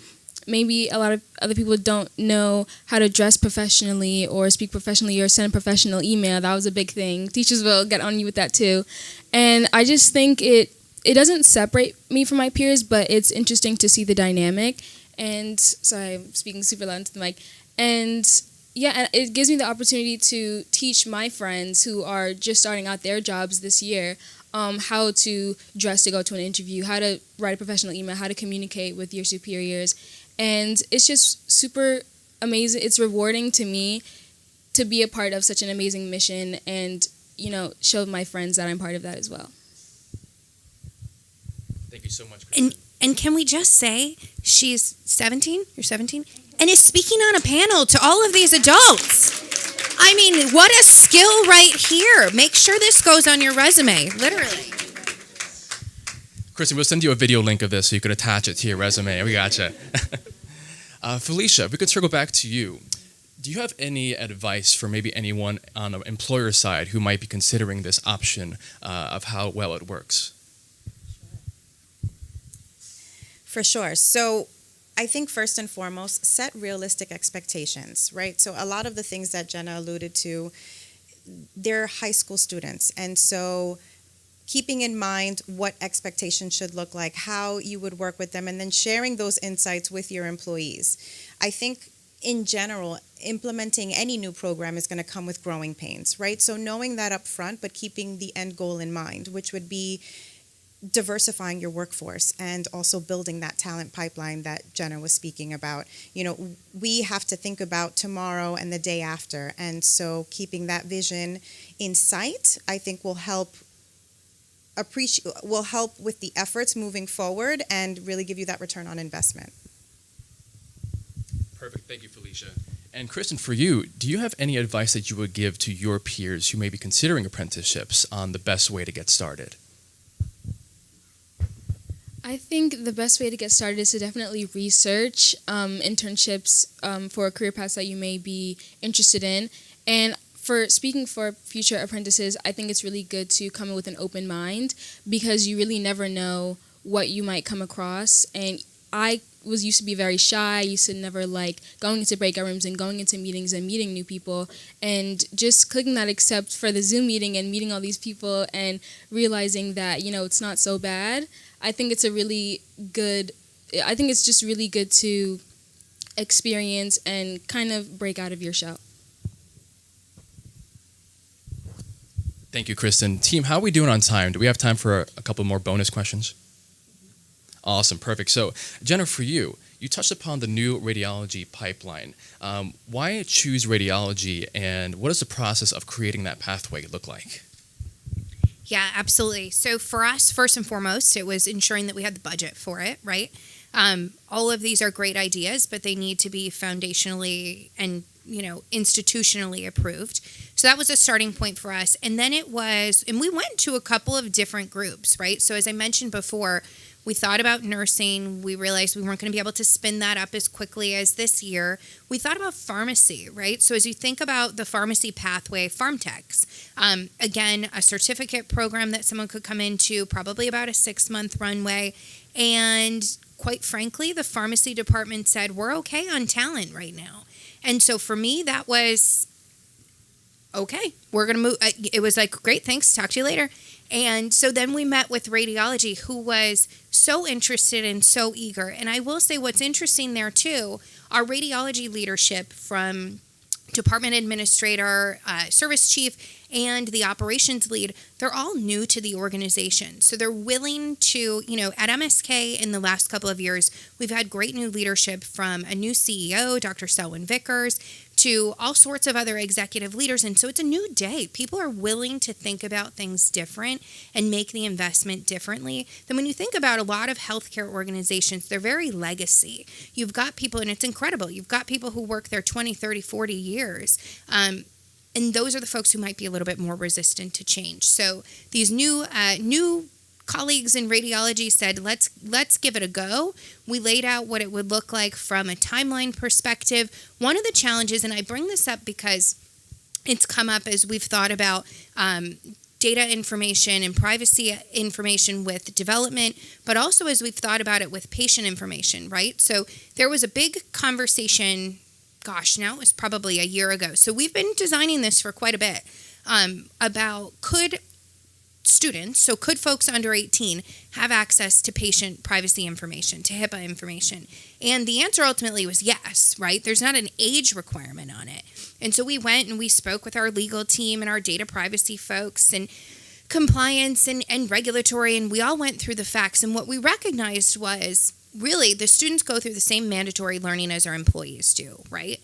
Speaker 4: maybe a lot of other people don't know how to dress professionally or speak professionally or send a professional email. That was a big thing. Teachers will get on you with that too. And I just think it doesn't separate me from my peers, but it's interesting to see the dynamic. And sorry, I'm speaking super loud into the mic. And yeah, it gives me the opportunity to teach my friends who are just starting out their jobs this year how to dress to go to an interview, how to write a professional email, how to communicate with your superiors. And it's just super amazing. It's rewarding to me to be a part of such an amazing mission and, show my friends that I'm part of that as well.
Speaker 1: Thank you so much, Kristen.
Speaker 2: And can we just say she's 17? You're 17? And is speaking on a panel to all of these adults. I mean, what a skill right here. Make sure this goes on your resume, literally.
Speaker 1: Kristen, we'll send you a video link of this so you can attach it to your resume. We gotcha. Felicia, if we could circle back to you. Do you have any advice for maybe anyone on the employer side who might be considering this option of how well it works?
Speaker 3: For sure. So I think first and foremost, set realistic expectations, right? So a lot of the things that Jenna alluded to, they're high school students. And so keeping in mind what expectations should look like, how you would work with them, and then sharing those insights with your employees. I think in general, implementing any new program is going to come with growing pains, right? So knowing that up front, but keeping the end goal in mind, which would be diversifying your workforce and also building that talent pipeline that Jenna was speaking about. We have to think about tomorrow and the day after. And so keeping that vision in sight, I think will help with the efforts moving forward and really give you that return on investment.
Speaker 1: Perfect. Thank you, Felicia. And Kristen, for you, do you have any advice that you would give to your peers who may be considering apprenticeships on the best way to get started?
Speaker 4: I think the best way to get started is to definitely research internships for career paths that you may be interested in. And speaking for future apprentices, I think it's really good to come in with an open mind because you really never know what you might come across. And I used to be very shy. I used to never like going into breakout rooms and going into meetings and meeting new people, and just clicking that accept for the Zoom meeting and meeting all these people and realizing that, it's not so bad. I think it's just really good to experience and kind of break out of your shell.
Speaker 1: Thank you, Kristen. Team, how are we doing on time? Do we have time for a couple more bonus questions? Awesome, perfect. So, Jenna, for you touched upon the new radiology pipeline. Why choose radiology, and what does the process of creating that pathway look like?
Speaker 2: Yeah, absolutely. So for us, first and foremost, it was ensuring that we had the budget for it, right? All of these are great ideas, but they need to be foundationally and institutionally approved. So that was a starting point for us. And then we went to a couple of different groups, right? So as I mentioned before, we thought about nursing. We realized we weren't going to be able to spin that up as quickly as this year. We thought about pharmacy, right? So as you think about the pharmacy pathway, PharmTechs, again, a certificate program that someone could come into, probably about a 6-month runway. And quite frankly, the pharmacy department said, we're okay on talent right now. And so for me, that was, okay, we're going to move. It was like, great, thanks, talk to you later. And so then we met with radiology, who was so interested and so eager. And I will say what's interesting there too, our radiology leadership from department administrator, service chief, and the operations lead, they're all new to the organization. So they're willing to, at MSK in the last couple of years, we've had great new leadership from a new CEO, Dr. Selwyn Vickers, to all sorts of other executive leaders. And so it's a new day. People are willing to think about things different and make the investment differently. Then when you think about a lot of healthcare organizations, they're very legacy. You've got people, and it's incredible, you've got people who work there 20, 30, 40 years. And those are the folks who might be a little bit more resistant to change. So these new colleagues in radiology said, let's give it a go. We laid out what it would look like from a timeline perspective. One of the challenges, and I bring this up because it's come up as we've thought about data information and privacy information with development, but also as we've thought about it with patient information, right? So there was a big conversation, now it was probably a year ago. So we've been designing this for quite a bit about could folks under 18 have access to patient privacy information, to HIPAA information? And the answer ultimately was yes, right? There's not an age requirement on it. And so we went and we spoke with our legal team and our data privacy folks and compliance and regulatory, and we all went through the facts. And what we recognized was really the students go through the same mandatory learning as our employees do, right?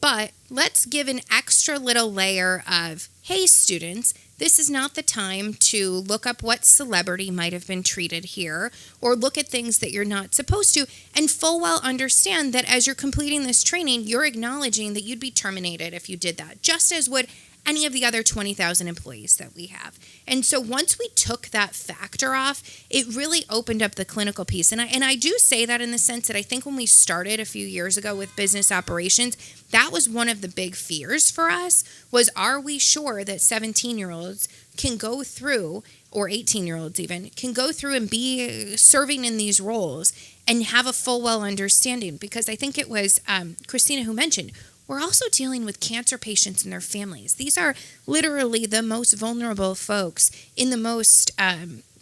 Speaker 2: But let's give an extra little layer of, hey, students, this is not the time to look up what celebrity might have been treated here or look at things that you're not supposed to, and full well understand that as you're completing this training, you're acknowledging that you'd be terminated if you did that, just as would any of the other 20,000 employees that we have. And so once we took that factor off, it really opened up the clinical piece. And I do say that in the sense that I think when we started a few years ago with business operations, that was one of the big fears for us was, are we sure that 17-year-olds can go through, or 18-year-olds even, can go through and be serving in these roles and have a full well understanding? Because I think it was Christina who mentioned, we're also dealing with cancer patients and their families. These are literally the most vulnerable folks in the most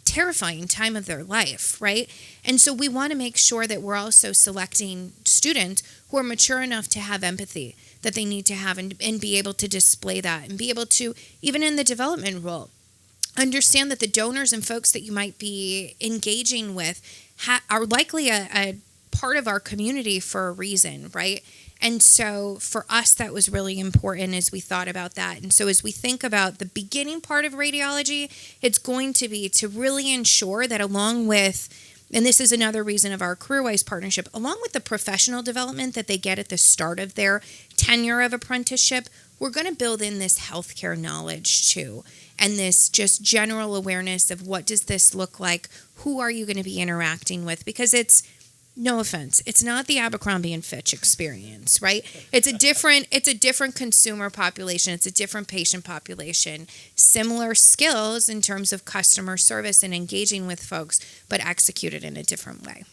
Speaker 2: terrifying time of their life, right? And so we want to make sure that we're also selecting students who are mature enough to have empathy that they need to have and be able to display that and be able to, even in the development role, understand that the donors and folks that you might be engaging with are likely a part of our community for a reason, right? And so for us, that was really important as we thought about that. And so as we think about the beginning part of radiology, it's going to be to really ensure that along with, and this is another reason of our CareerWise partnership, along with the professional development that they get at the start of their tenure of apprenticeship, we're going to build in this healthcare knowledge too, and this just general awareness of what does this look like, who are you going to be interacting with, because it's, no offense, it's not the Abercrombie and Fitch experience, right? It's a different consumer population. It's a different patient population. Similar skills in terms of customer service and engaging with folks, but executed in a different way.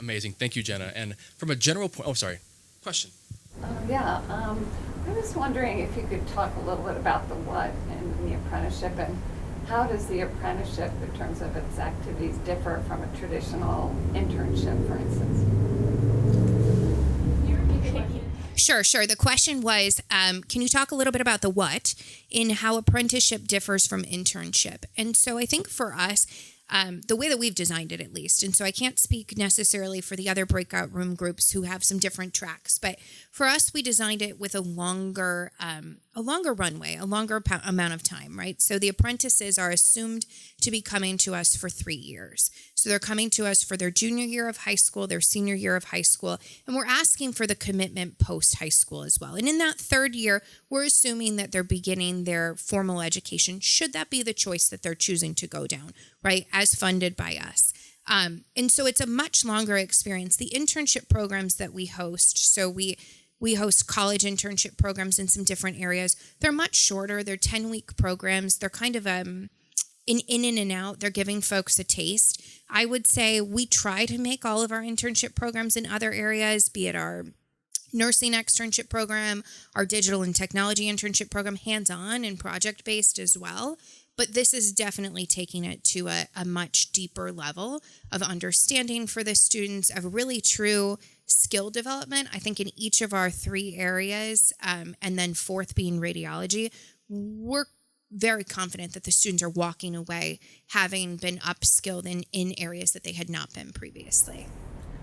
Speaker 1: Amazing. Thank you, Jenna. And from a general point, question.
Speaker 7: I was wondering if you could talk a little bit about the what in the apprenticeship, and how does the apprenticeship in terms of its activities differ from a traditional internship, for instance?
Speaker 2: Sure. The question was, can you talk a little bit about the what in how apprenticeship differs from internship? And so I think for us, the way that we've designed it at least, and so I can't speak necessarily for the other breakout room groups who have some different tracks, but for us, we designed it with a longer runway, a longer amount of time, right? So the apprentices are assumed to be coming to us for 3 years. So they're coming to us for their junior year of high school, their senior year of high school, and we're asking for the commitment post-high school as well. And in that third year, we're assuming that they're beginning their formal education, should that be the choice that they're choosing to go down, right, as funded by us. And so it's a much longer experience. The internship programs that we host, so we host college internship programs in some different areas. They're much shorter. They're 10-week programs. They're kind of in and out. They're giving folks a taste. I would say we try to make all of our internship programs in other areas, be it our nursing externship program, our digital and technology internship program, hands-on and project-based as well. But this is definitely taking it to a much deeper level of understanding for the students, of really true skill development. I think in each of our 3 areas, and then fourth being radiology, we're very confident that the students are walking away having been upskilled in areas that they had not been previously.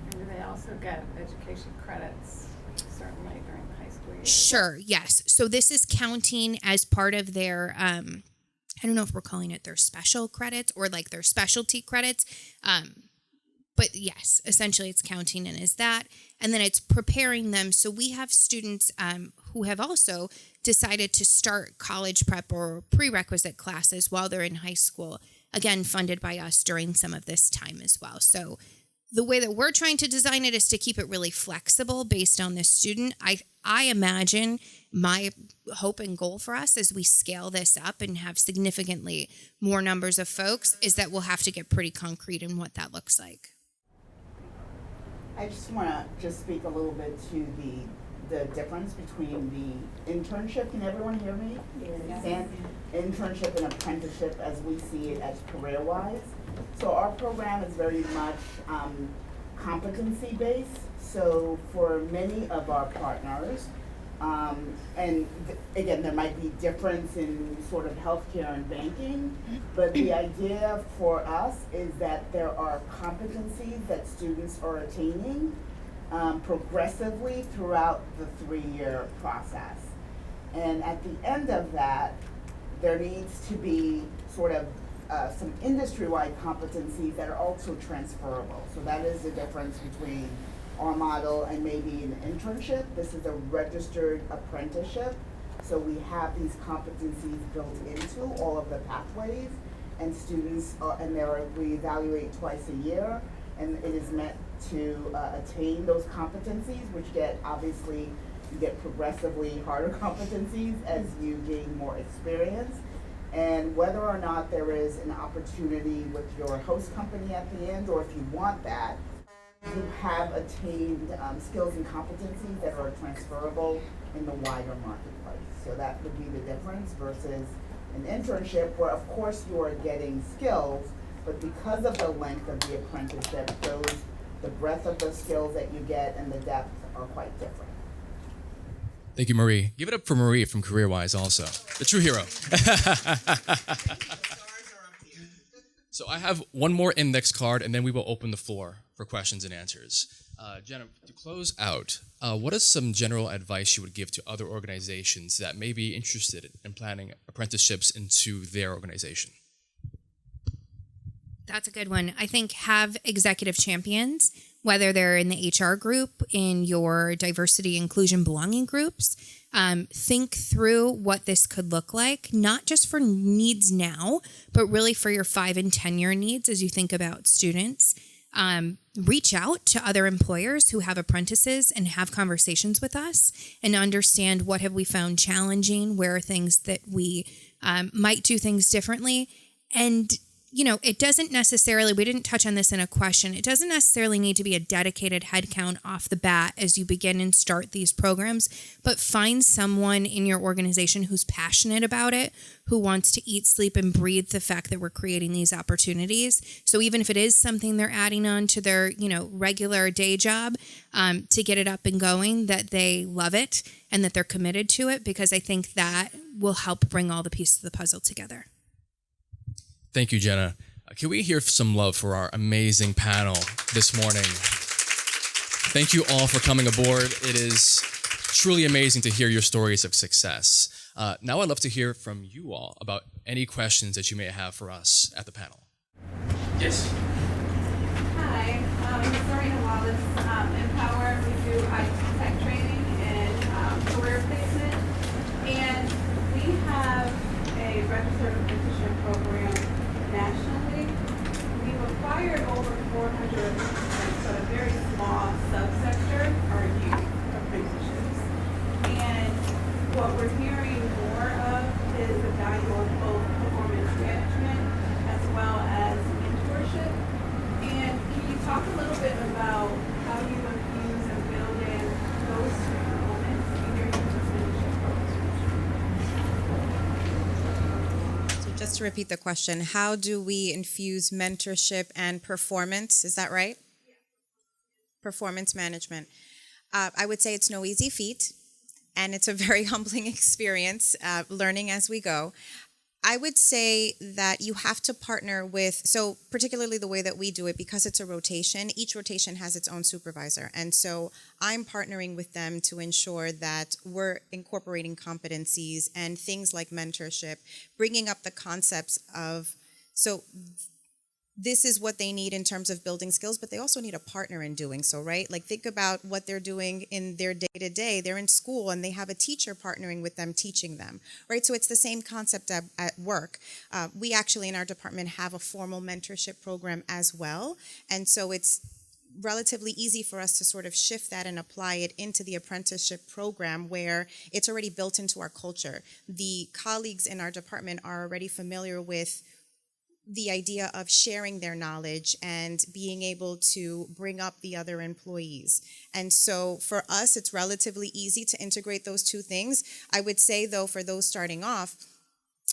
Speaker 7: And do they also get education credits, certainly during the high school year?
Speaker 2: Sure, yes. So this is counting as part of their, I don't know if we're calling it their special credits or like their specialty credits. But yes, essentially it's counting in as that. And then it's preparing them. So we have students who have also decided to start college prep or prerequisite classes while they're in high school, again, funded by us during some of this time as well. So the way that we're trying to design it is to keep it really flexible based on the student. I imagine my hope and goal for us as we scale this up and have significantly more numbers of folks is that we'll have to get pretty concrete in what that looks like.
Speaker 8: I just want to speak a little bit to the difference between the internship. Can everyone hear me?
Speaker 7: Yes.
Speaker 8: And internship and apprenticeship as we see it as CareerWise. So our program is very much competency based. So for many of our partners, again, there might be difference in sort of healthcare and banking, but the idea for us is that there are competencies that students are attaining progressively throughout the 3-year process. And at the end of that, there needs to be sort of some industry-wide competencies that are also transferable. So that is the difference between our model and maybe an internship. This is a registered apprenticeship. So we have these competencies built into all of the pathways, and students, we evaluate twice a year, and it is meant to attain those competencies, which you get progressively harder competencies as you gain more experience. And whether or not there is an opportunity with your host company at the end, or if you want that, you have attained skills and competencies that are transferable in the wider marketplace. So that would be the difference versus an internship where, of course, you are getting skills, but because of the length of the apprenticeship, the breadth of the skills that you get and the depth are quite different.
Speaker 1: Thank you, Marie. Give it up for Marie from CareerWise also, the true hero. So I have one more index card, and then we will open the floor for questions and answers. Jenna, to close out, what is some general advice you would give to other organizations that may be interested in planning apprenticeships into their organization?
Speaker 2: That's a good one. I think have executive champions, whether they're in the HR group, in your diversity, inclusion, belonging groups. Think through what this could look like, not just for needs now, but really for your 5 and 10-year needs as you think about students. Reach out to other employers who have apprentices and have conversations with us and understand what have we found challenging, where are things that we might do things differently. And you know, it doesn't necessarily, we didn't touch on this in a question, it doesn't necessarily need to be a dedicated headcount off the bat as you begin and start these programs, but find someone in your organization who's passionate about it, who wants to eat, sleep, and breathe the fact that we're creating these opportunities. So even if it is something they're adding on to their, you know, regular day job, to get it up and going, that they love it and that they're committed to it, because I think that will help bring all the pieces of the puzzle together.
Speaker 1: Thank you, Jenna. Can we hear some love for our amazing panel this morning? Thank you all for coming aboard. It is truly amazing to hear your stories of success. Now I'd love to hear from you all about any questions that you may have for us at the panel. Yes.
Speaker 9: Hi, I'm Serena Wallace. Empower, we do IT tech training and career placement. And we have a registered apprenticeship program nationally. We've acquired over 400 apprenticeships, but a very small subsector are youth apprenticeships. And what we're hearing more of is the value of both performance management as well as mentorship. And can you talk a little bit about how you infuse and build in those two components in your youth apprenticeship program?
Speaker 3: Just to repeat the question, how do we infuse mentorship and performance? Is that right? Yeah. Performance management. I would say it's no easy feat, and it's a very humbling experience, learning as we go. I would say that you have to partner with, so particularly the way that we do it, because it's a rotation, each rotation has its own supervisor. And so I'm partnering with them to ensure that we're incorporating competencies and things like mentorship, bringing up the concepts of, so this is what they need in terms of building skills, but they also need a partner in doing so, right? Like think about what they're doing in their day-to-day. They're in school and they have a teacher partnering with them, teaching them, right? So it's the same concept at work. We actually in our department have a formal mentorship program as well. And so it's relatively easy for us to sort of shift that and apply it into the apprenticeship program where it's already built into our culture. The colleagues in our department are already familiar with the idea of sharing their knowledge and being able to bring up the other employees. And so for us, it's relatively easy to integrate those two things. I would say, though, for those starting off,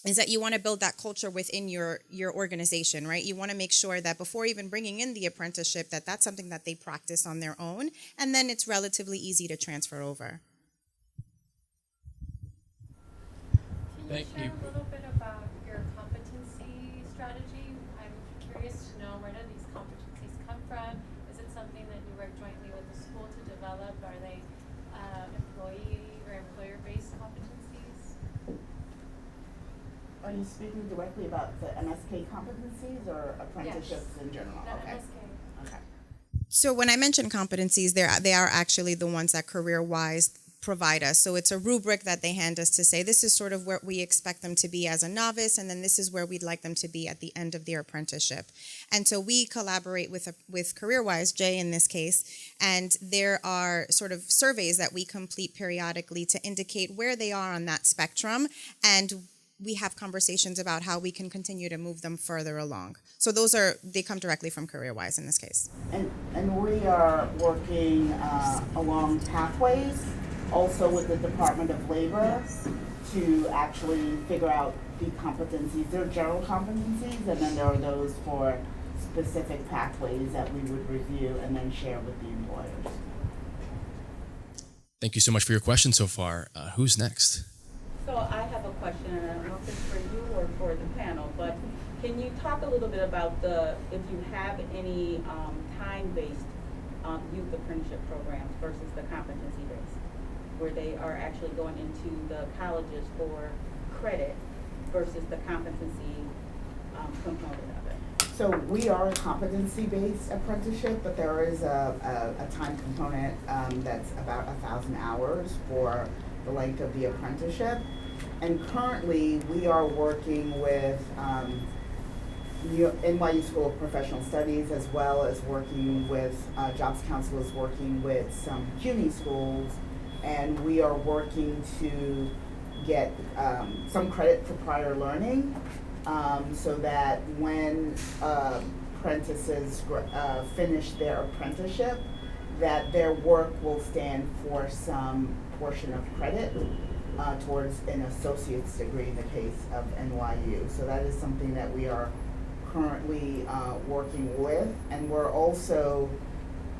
Speaker 3: is that you want to build that culture within your organization, right? You want to make sure that before even bringing in the apprenticeship, that that's something that they practice on their own, and then it's relatively easy to transfer over.
Speaker 9: Can you share a little bit about your competency strategy? I'm curious to know, where do these competencies come from? Is it something that you work jointly with the school to develop? Are they employee or employer-based competencies?
Speaker 8: Are you speaking directly about the MSK competencies or apprenticeships in general?
Speaker 9: The
Speaker 8: Okay.
Speaker 9: MSK.
Speaker 8: Okay.
Speaker 3: So when I mention competencies, they are actually the ones that CareerWise provide us. So it's a rubric that they hand us to say, this is sort of where we expect them to be as a novice, and then this is where we'd like them to be at the end of their apprenticeship. And so we collaborate with CareerWise, Jay in this case, and there are sort of surveys that we complete periodically to indicate where they are on that spectrum, and we have conversations about how we can continue to move them further along. So they come directly from CareerWise in this case.
Speaker 8: And we are working along pathways, also with the Department of Labor, to actually figure out the competencies. There are general competencies, and then there are those for specific pathways that we would review and then share with the employers.
Speaker 1: Thank you so much for your question so far. Who's next?
Speaker 10: So I have a question, and I don't know if it's for you or for the panel, but can you talk a little bit about if you have any time-based youth apprenticeship programs versus the competency-based, where they are actually going into the colleges for credit versus the competency component of it?
Speaker 8: So we are a competency-based apprenticeship, but there is a time component that's about 1,000 hours for the length of the apprenticeship. And currently, we are working with NYU School of Professional Studies, as well as working with Jobs Council is working with some CUNY schools, and we are working to get some credit for prior learning, so that when apprentices finish their apprenticeship, that their work will stand for some portion of credit towards an associate's degree in the case of NYU. So that is something that we are currently working with, and we're also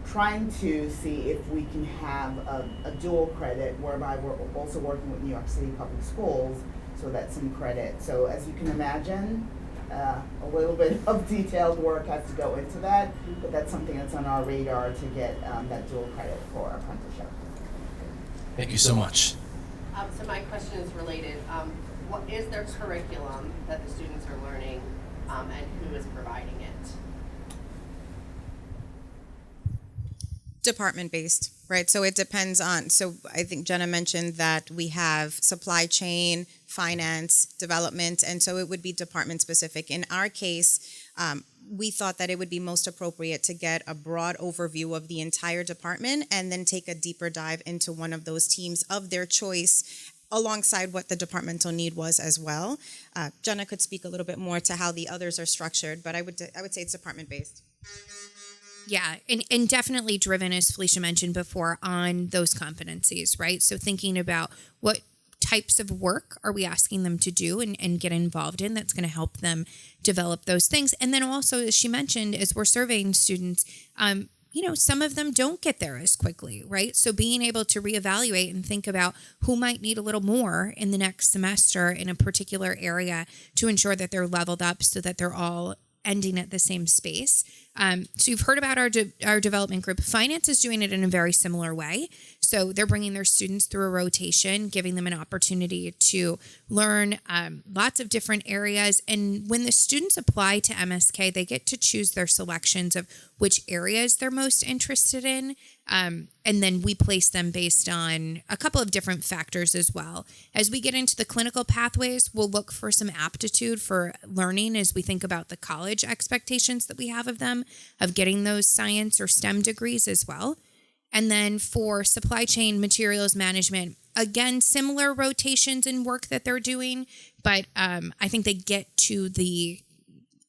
Speaker 8: trying to see if we can have a dual credit, whereby we're also working with New York City Public Schools, so that's some credit. So as you can imagine, a little bit of detailed work has to go into that, but that's something that's on our radar to get that dual credit for apprenticeship.
Speaker 1: Thank you so much.
Speaker 11: So my question is related. What is their curriculum that the students are learning, and who is providing it?
Speaker 3: Department-based, right? So it depends on, so I think Jenna mentioned that we have supply chain, finance, development, and so it would be department-specific. In our case, we thought that it would be most appropriate to get a broad overview of the entire department and then take a deeper dive into one of those teams of their choice, alongside what the departmental need was as well. Jenna could speak a little bit more to how the others are structured, but I would say it's department-based.
Speaker 2: Yeah, and definitely driven, as Felicia mentioned before, on those competencies, right? So thinking about what types of work are we asking them to do and get involved in that's going to help them develop those things. And then also, as she mentioned, as we're surveying students, some of them don't get there as quickly, right? So being able to reevaluate and think about who might need a little more in the next semester in a particular area to ensure that they're leveled up so that they're all ending at the same space. So you've heard about our development group. Finance is doing it in a very similar way. So they're bringing their students through a rotation, giving them an opportunity to learn lots of different areas. And when the students apply to MSK, they get to choose their selections of which areas they're most interested in. And then we place them based on a couple of different factors as well. As we get into the clinical pathways, we'll look for some aptitude for learning as we think about the college expectations that we have of them, of getting those science or STEM degrees as well. And then for supply chain materials management, again, similar rotations and work that they're doing, but I think they get to the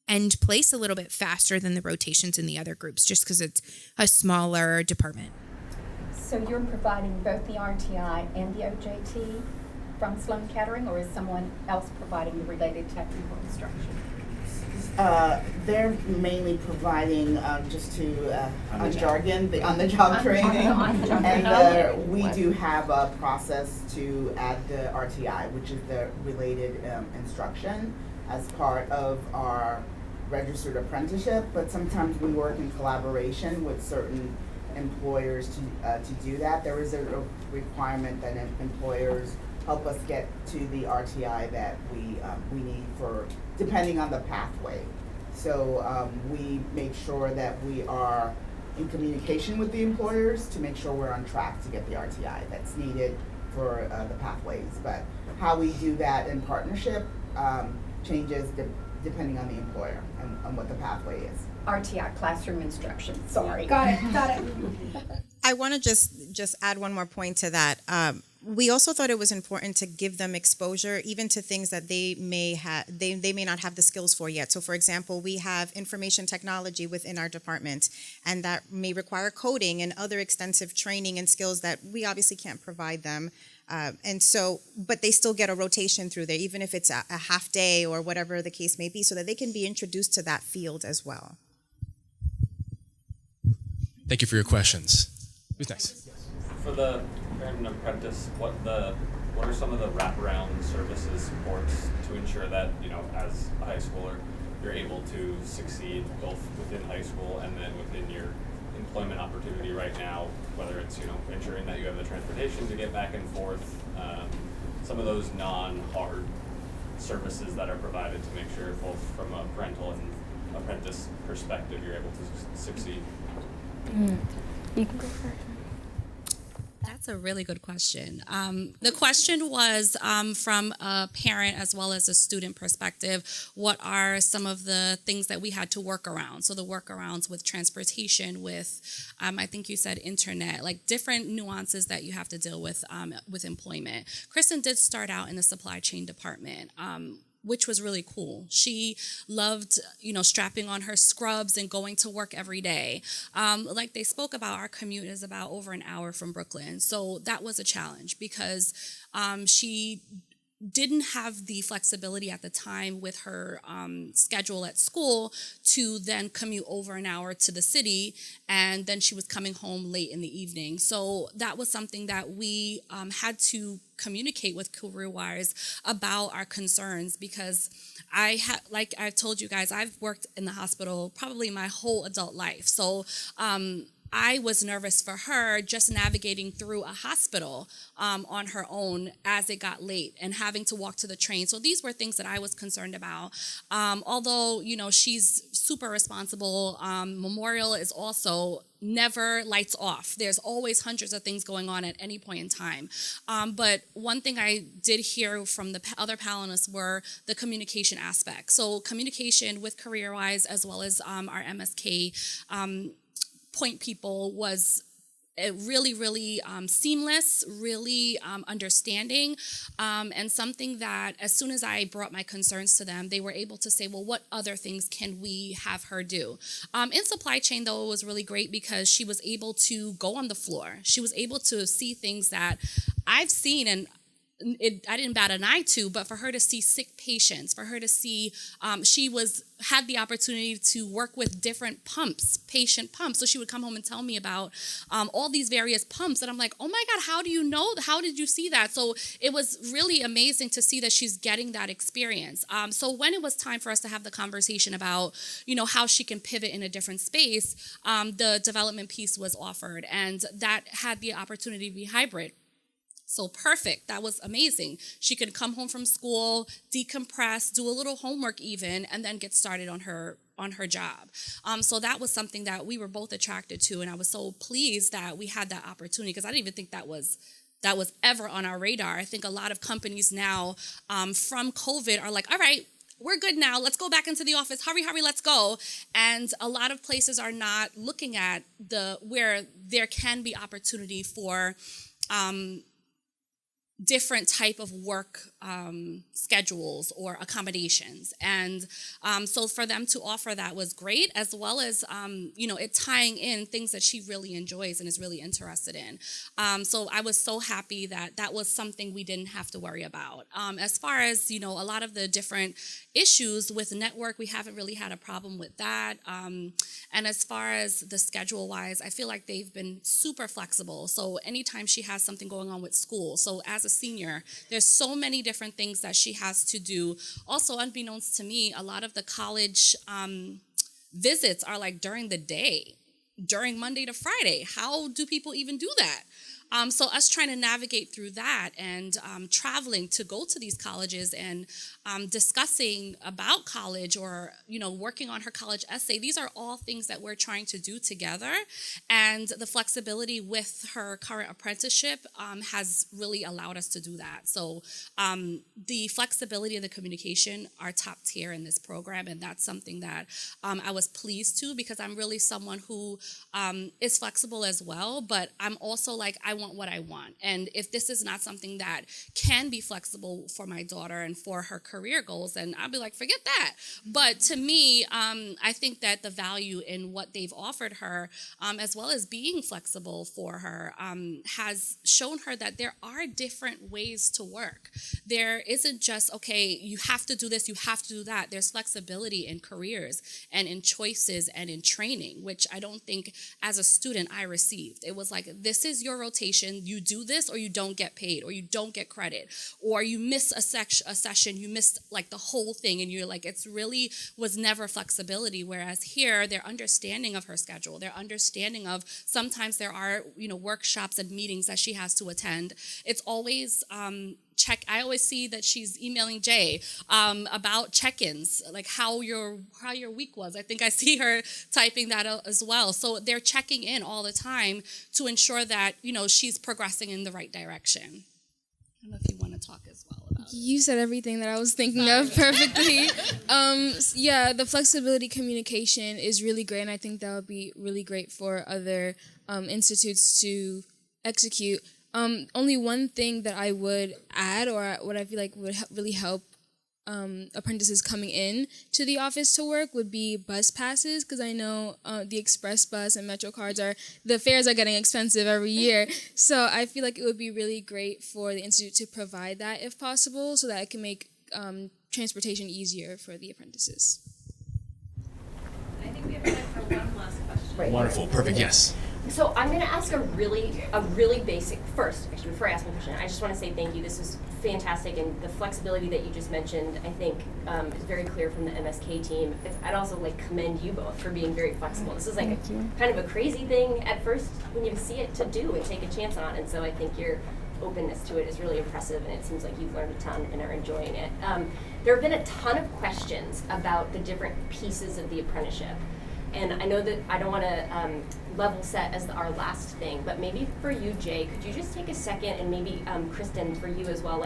Speaker 2: end place a little bit faster than the rotations in the other groups, just because it's a smaller department.
Speaker 12: So you're providing both the RTI and the OJT from Sloan Kettering, or is someone else providing the related technical instruction?
Speaker 8: They're mainly providing, just to on jargon, the on-the-job training, and we do have a process to add the RTI, which is the related instruction, as part of our registered apprenticeship. But sometimes we work in collaboration with certain employers to do that. There is a requirement that employers help us get to the RTI that we need for, depending on the pathway. So we make sure that we are in communication with the employers to make sure we're on track to get the RTI that's needed for the pathways. But how we do that in partnership changes depending on the employer and what the pathway is.
Speaker 12: RTI, classroom instruction. Sorry.
Speaker 3: Got it. I want to just add one more point to that. We also thought it was important to give them exposure even to things that they may not have the skills for yet. So for example, we have information technology within our department, and that may require coding and other extensive training and skills that we obviously can't provide them. But they still get a rotation through there, even if it's a half day or whatever the case may be, so that they can be introduced to that field as well.
Speaker 1: Thank you for your questions. Who's next?
Speaker 13: For the you're an apprentice, what are some of the wraparound services supports to ensure that, as a high schooler, you're able to succeed both within high school and then within your employment opportunity right now, whether it's, ensuring that you have the transportation to get back and forth, some of those non-hard services that are provided to make sure both from a parental and apprentice perspective you're able to succeed?
Speaker 4: You can go first.
Speaker 6: That's a really good question. The question was from a parent as well as a student perspective, what are some of the things that we had to work around? So the workarounds with transportation, with, I think you said internet, like different nuances that you have to deal with employment. Kristen did start out in the supply chain department. Which was really cool. She loved, strapping on her scrubs and going to work every day. Like they spoke about, our commute is about over an hour from Brooklyn. So that was a challenge because she didn't have the flexibility at the time with her schedule at school to then commute over an hour to the city, and then she was coming home late in the evening. So that was something that we had to communicate with CareerWise about our concerns, because like I've told you guys, I've worked in the hospital probably my whole adult life. So I was nervous for her just navigating through a hospital on her own as it got late and having to walk to the train. So these were things that I was concerned about. Although, she's super responsible, Memorial is also never lights off. There's always hundreds of things going on at any point in time. But one thing I did hear from the other panelists were the communication aspect. So communication with CareerWise as well as our MSK point people was really, really seamless, really understanding, and something that as soon as I brought my concerns to them, they were able to say, well, what other things can we have her do? In supply chain, though, it was really great because she was able to go on the floor. She was able to see things that I've seen and I didn't bat an eye to, but for her to see sick patients, for her to see, she had the opportunity to work with different patient pumps. So she would come home and tell me about all these various pumps, and I'm like, oh my God, how do you know? How did you see that? So it was really amazing to see that she's getting that experience. So when it was time for us to have the conversation about, how she can pivot in a different space, the development piece was offered, and that had the opportunity to be hybrid. So perfect. That was amazing. She could come home from school, decompress, do a little homework even, and then get started on her job. So that was something that we were both attracted to, and I was so pleased that we had that opportunity because I didn't even think that was ever on our radar. I think a lot of companies now from COVID are like, all right, we're good now. Let's go back into the office. Hurry, let's go. And a lot of places are not looking at where there can be opportunity for different type of work schedules or accommodations. And so for them to offer that was great, as well as, it tying in things that she really enjoys and is really interested in. So I was so happy that was something we didn't have to worry about. As far as, a lot of the different issues with network, we haven't really had a problem with that. And as far as the schedule-wise, I feel like they've been super flexible. So anytime she has something going on with school, so as a senior, there's so many different things that she has to do. Also, unbeknownst to me, a lot of the college visits are like during the day, during Monday to Friday. How do people even do that? So us trying to navigate through that and traveling to go to these colleges and discussing about college or, working on her college essay, these are all things that we're trying to do together. And the flexibility with her current apprenticeship has really allowed us to do that. So the flexibility and the communication are top tier in this program. And that's something that I was pleased to, because I'm really someone who is flexible as well, but I'm also like, I want what I want. And if this is not something that can be flexible for my daughter and for her career goals, then I'll be like, forget that. But to me, I think that the value in what they've offered her, as well as being flexible for her, has shown her that there are different ways to work. There isn't just, okay, you have to do this, you have to do that. There's flexibility in careers and in choices and in training, which I don't think as a student I received. It was like, this is your rotation. expectation. You do this or you don't get paid, or you don't get credit, or you miss a session, you missed like the whole thing, and you're like, it's really was never flexibility. Whereas here, they're understanding of her schedule. They're understanding of sometimes there are, workshops and meetings that she has to attend. It's always I always see that she's emailing Jay about check-ins, like how your week was. I think I see her typing that out as well. So they're checking in all the time to ensure that, she's progressing in the right direction. I don't know if you want to talk as well about it.
Speaker 4: You said everything that I was thinking of perfectly. Yeah, the flexibility communication is really great, and I think that would be really great for other institutes to execute. Only one thing that I would add, or what I feel like would really help apprentices coming in to the office to work, would be bus passes, because I know the express bus and Metro cards the fares are getting expensive every year. So I feel like it would be really great for the institute to provide that if possible, so that it can make transportation easier for the apprentices.
Speaker 9: I think we have time for one last question.
Speaker 12: Right.
Speaker 1: Wonderful, perfect, yes.
Speaker 14: So I'm going to ask a really basic, first, actually, before I ask my question, I just want to say thank you. This was fantastic, and the flexibility that you just mentioned, I think, is very clear from the MSK team. I'd also commend you both for being very flexible. This is kind of a crazy thing at first when you see it to do and take a chance on, and so I think your openness to it is really impressive, and it seems like you've learned a ton and are enjoying it. There have been a ton of questions about the different pieces of the apprenticeship. And I know that I don't want to level set as our last thing, but maybe for you, Jay, could you just take a second, and maybe Kristen, for you as well,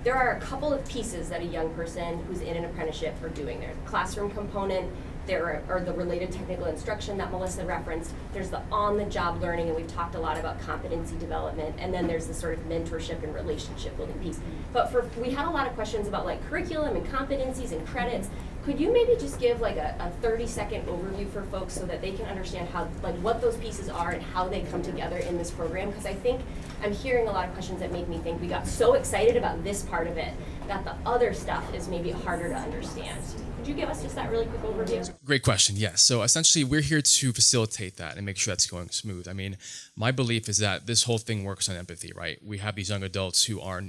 Speaker 14: there are a couple of pieces that a young person who's in an apprenticeship are doing. There's the classroom component, there are the related technical instruction that Melissa referenced, there's the on-the-job learning, and we've talked a lot about competency development, and then there's the sort of mentorship and relationship building piece. But we had a lot of questions about curriculum and competencies and credits. Could you maybe just give a 30-second overview for folks so that they can understand how what those pieces are and how they come together in this program? Because I think I'm hearing a lot of questions that make me think we got so excited about this part of it that the other stuff is maybe harder to understand. Could you give us just that really quick overview?
Speaker 1: Great question, yes. So essentially, we're here to facilitate that and make sure that's going smooth. I mean, my belief is that this whole thing works on empathy, right? We have these young adults who are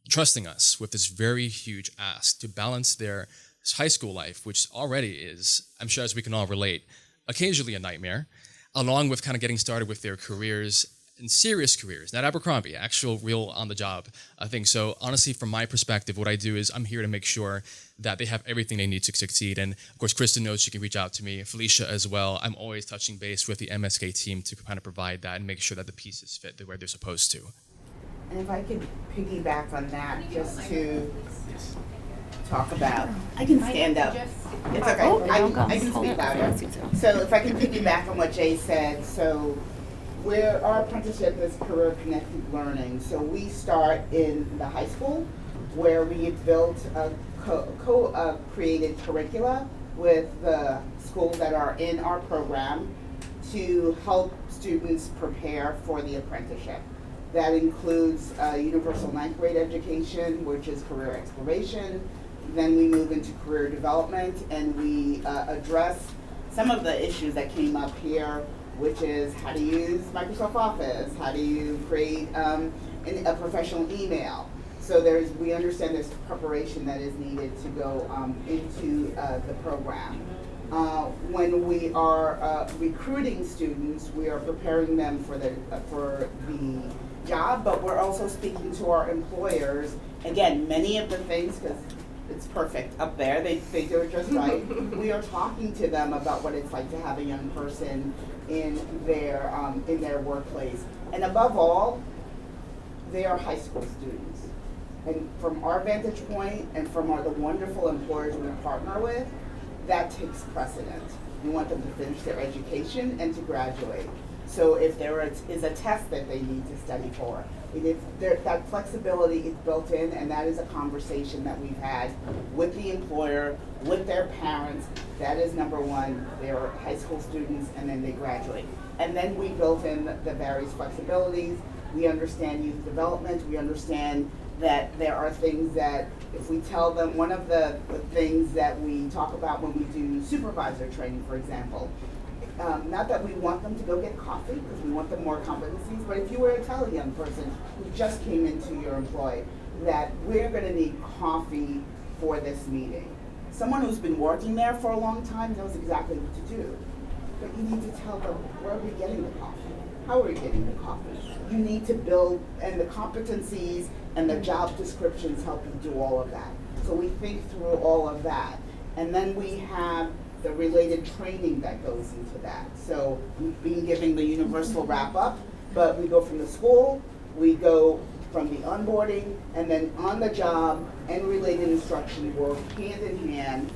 Speaker 1: trusting us with this very huge ask to balance their high school life, which already is, I'm sure as we can all relate, occasionally a nightmare, along with kind of getting started with their careers, and serious careers, not Abercrombie, actual real on-the-job things. So honestly, from my perspective, what I do is I'm here to make sure that they have everything they need to succeed. And of course, Kristen knows she can reach out to me, Felicia as well. I'm always touching base with the MSK team to kind of provide that and make sure that the pieces fit where they're supposed to.
Speaker 8: And if I could piggyback on that, just to talk about, I can stand up. It's okay. I can speak louder. So if I can piggyback on what Jay said, so our apprenticeship is career-connected learning. So we start in the high school, where we have built a co-created curricula with the schools that are in our program to help students prepare for the apprenticeship. That includes universal ninth grade education, which is career exploration. Then we move into career development, and we address some of the issues that came up here, which is how to use Microsoft Office, how do you create a professional email. So we understand there's preparation that is needed to go into the program. When we are recruiting students, we are preparing them for the job, but we're also speaking to our employers. Again, many of the things, because it's perfect up there, they do it just right. We are talking to them about what it's like to have a young person in their workplace. And above all, they are high school students. And from our vantage point and from the wonderful employers we partner with, that takes precedent. We want them to finish their education and to graduate. So if there is a test that they need to study for, that flexibility is built in, and that is a conversation that we've had with the employer, with their parents. That is number one. They're high school students, and then they graduate. And then we built in the various flexibilities. We understand youth development. We understand that there are things that if we tell them, one of the things that we talk about when we do supervisor training, for example, not that we want them to go get coffee, because we want them more competencies, but if you were to tell a young person who just came into your employ that we're going to need coffee for this meeting, someone who's been working there for a long time knows exactly what to do. But you need to tell them, where are we getting the coffee? How are we getting the coffee? You need to build, and the competencies and the job descriptions help you do all of that. So we think through all of that. And then we have the related training that goes into that. So we've been giving the universal wrap up, but we go from the school, we go from the onboarding, and then on the job and related instruction work hand in hand.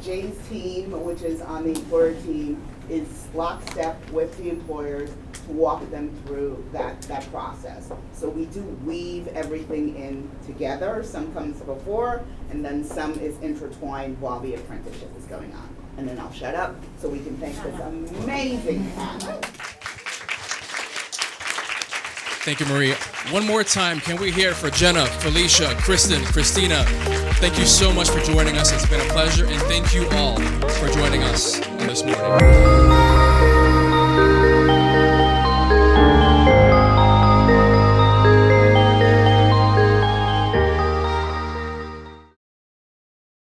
Speaker 8: Jay's team, which is on the employer team, is lockstep with the employers to walk them through that process. So we do weave everything in together. Some comes before, and then some is intertwined while the apprenticeship is going on. And then I'll shut up so we can thank this amazing panel.
Speaker 1: Thank you, Marie. One more time, can we hear it for Jenna, Felicia, Kristen, Christina? Thank you so much for joining us. It's been a pleasure, and thank you all for joining us this morning.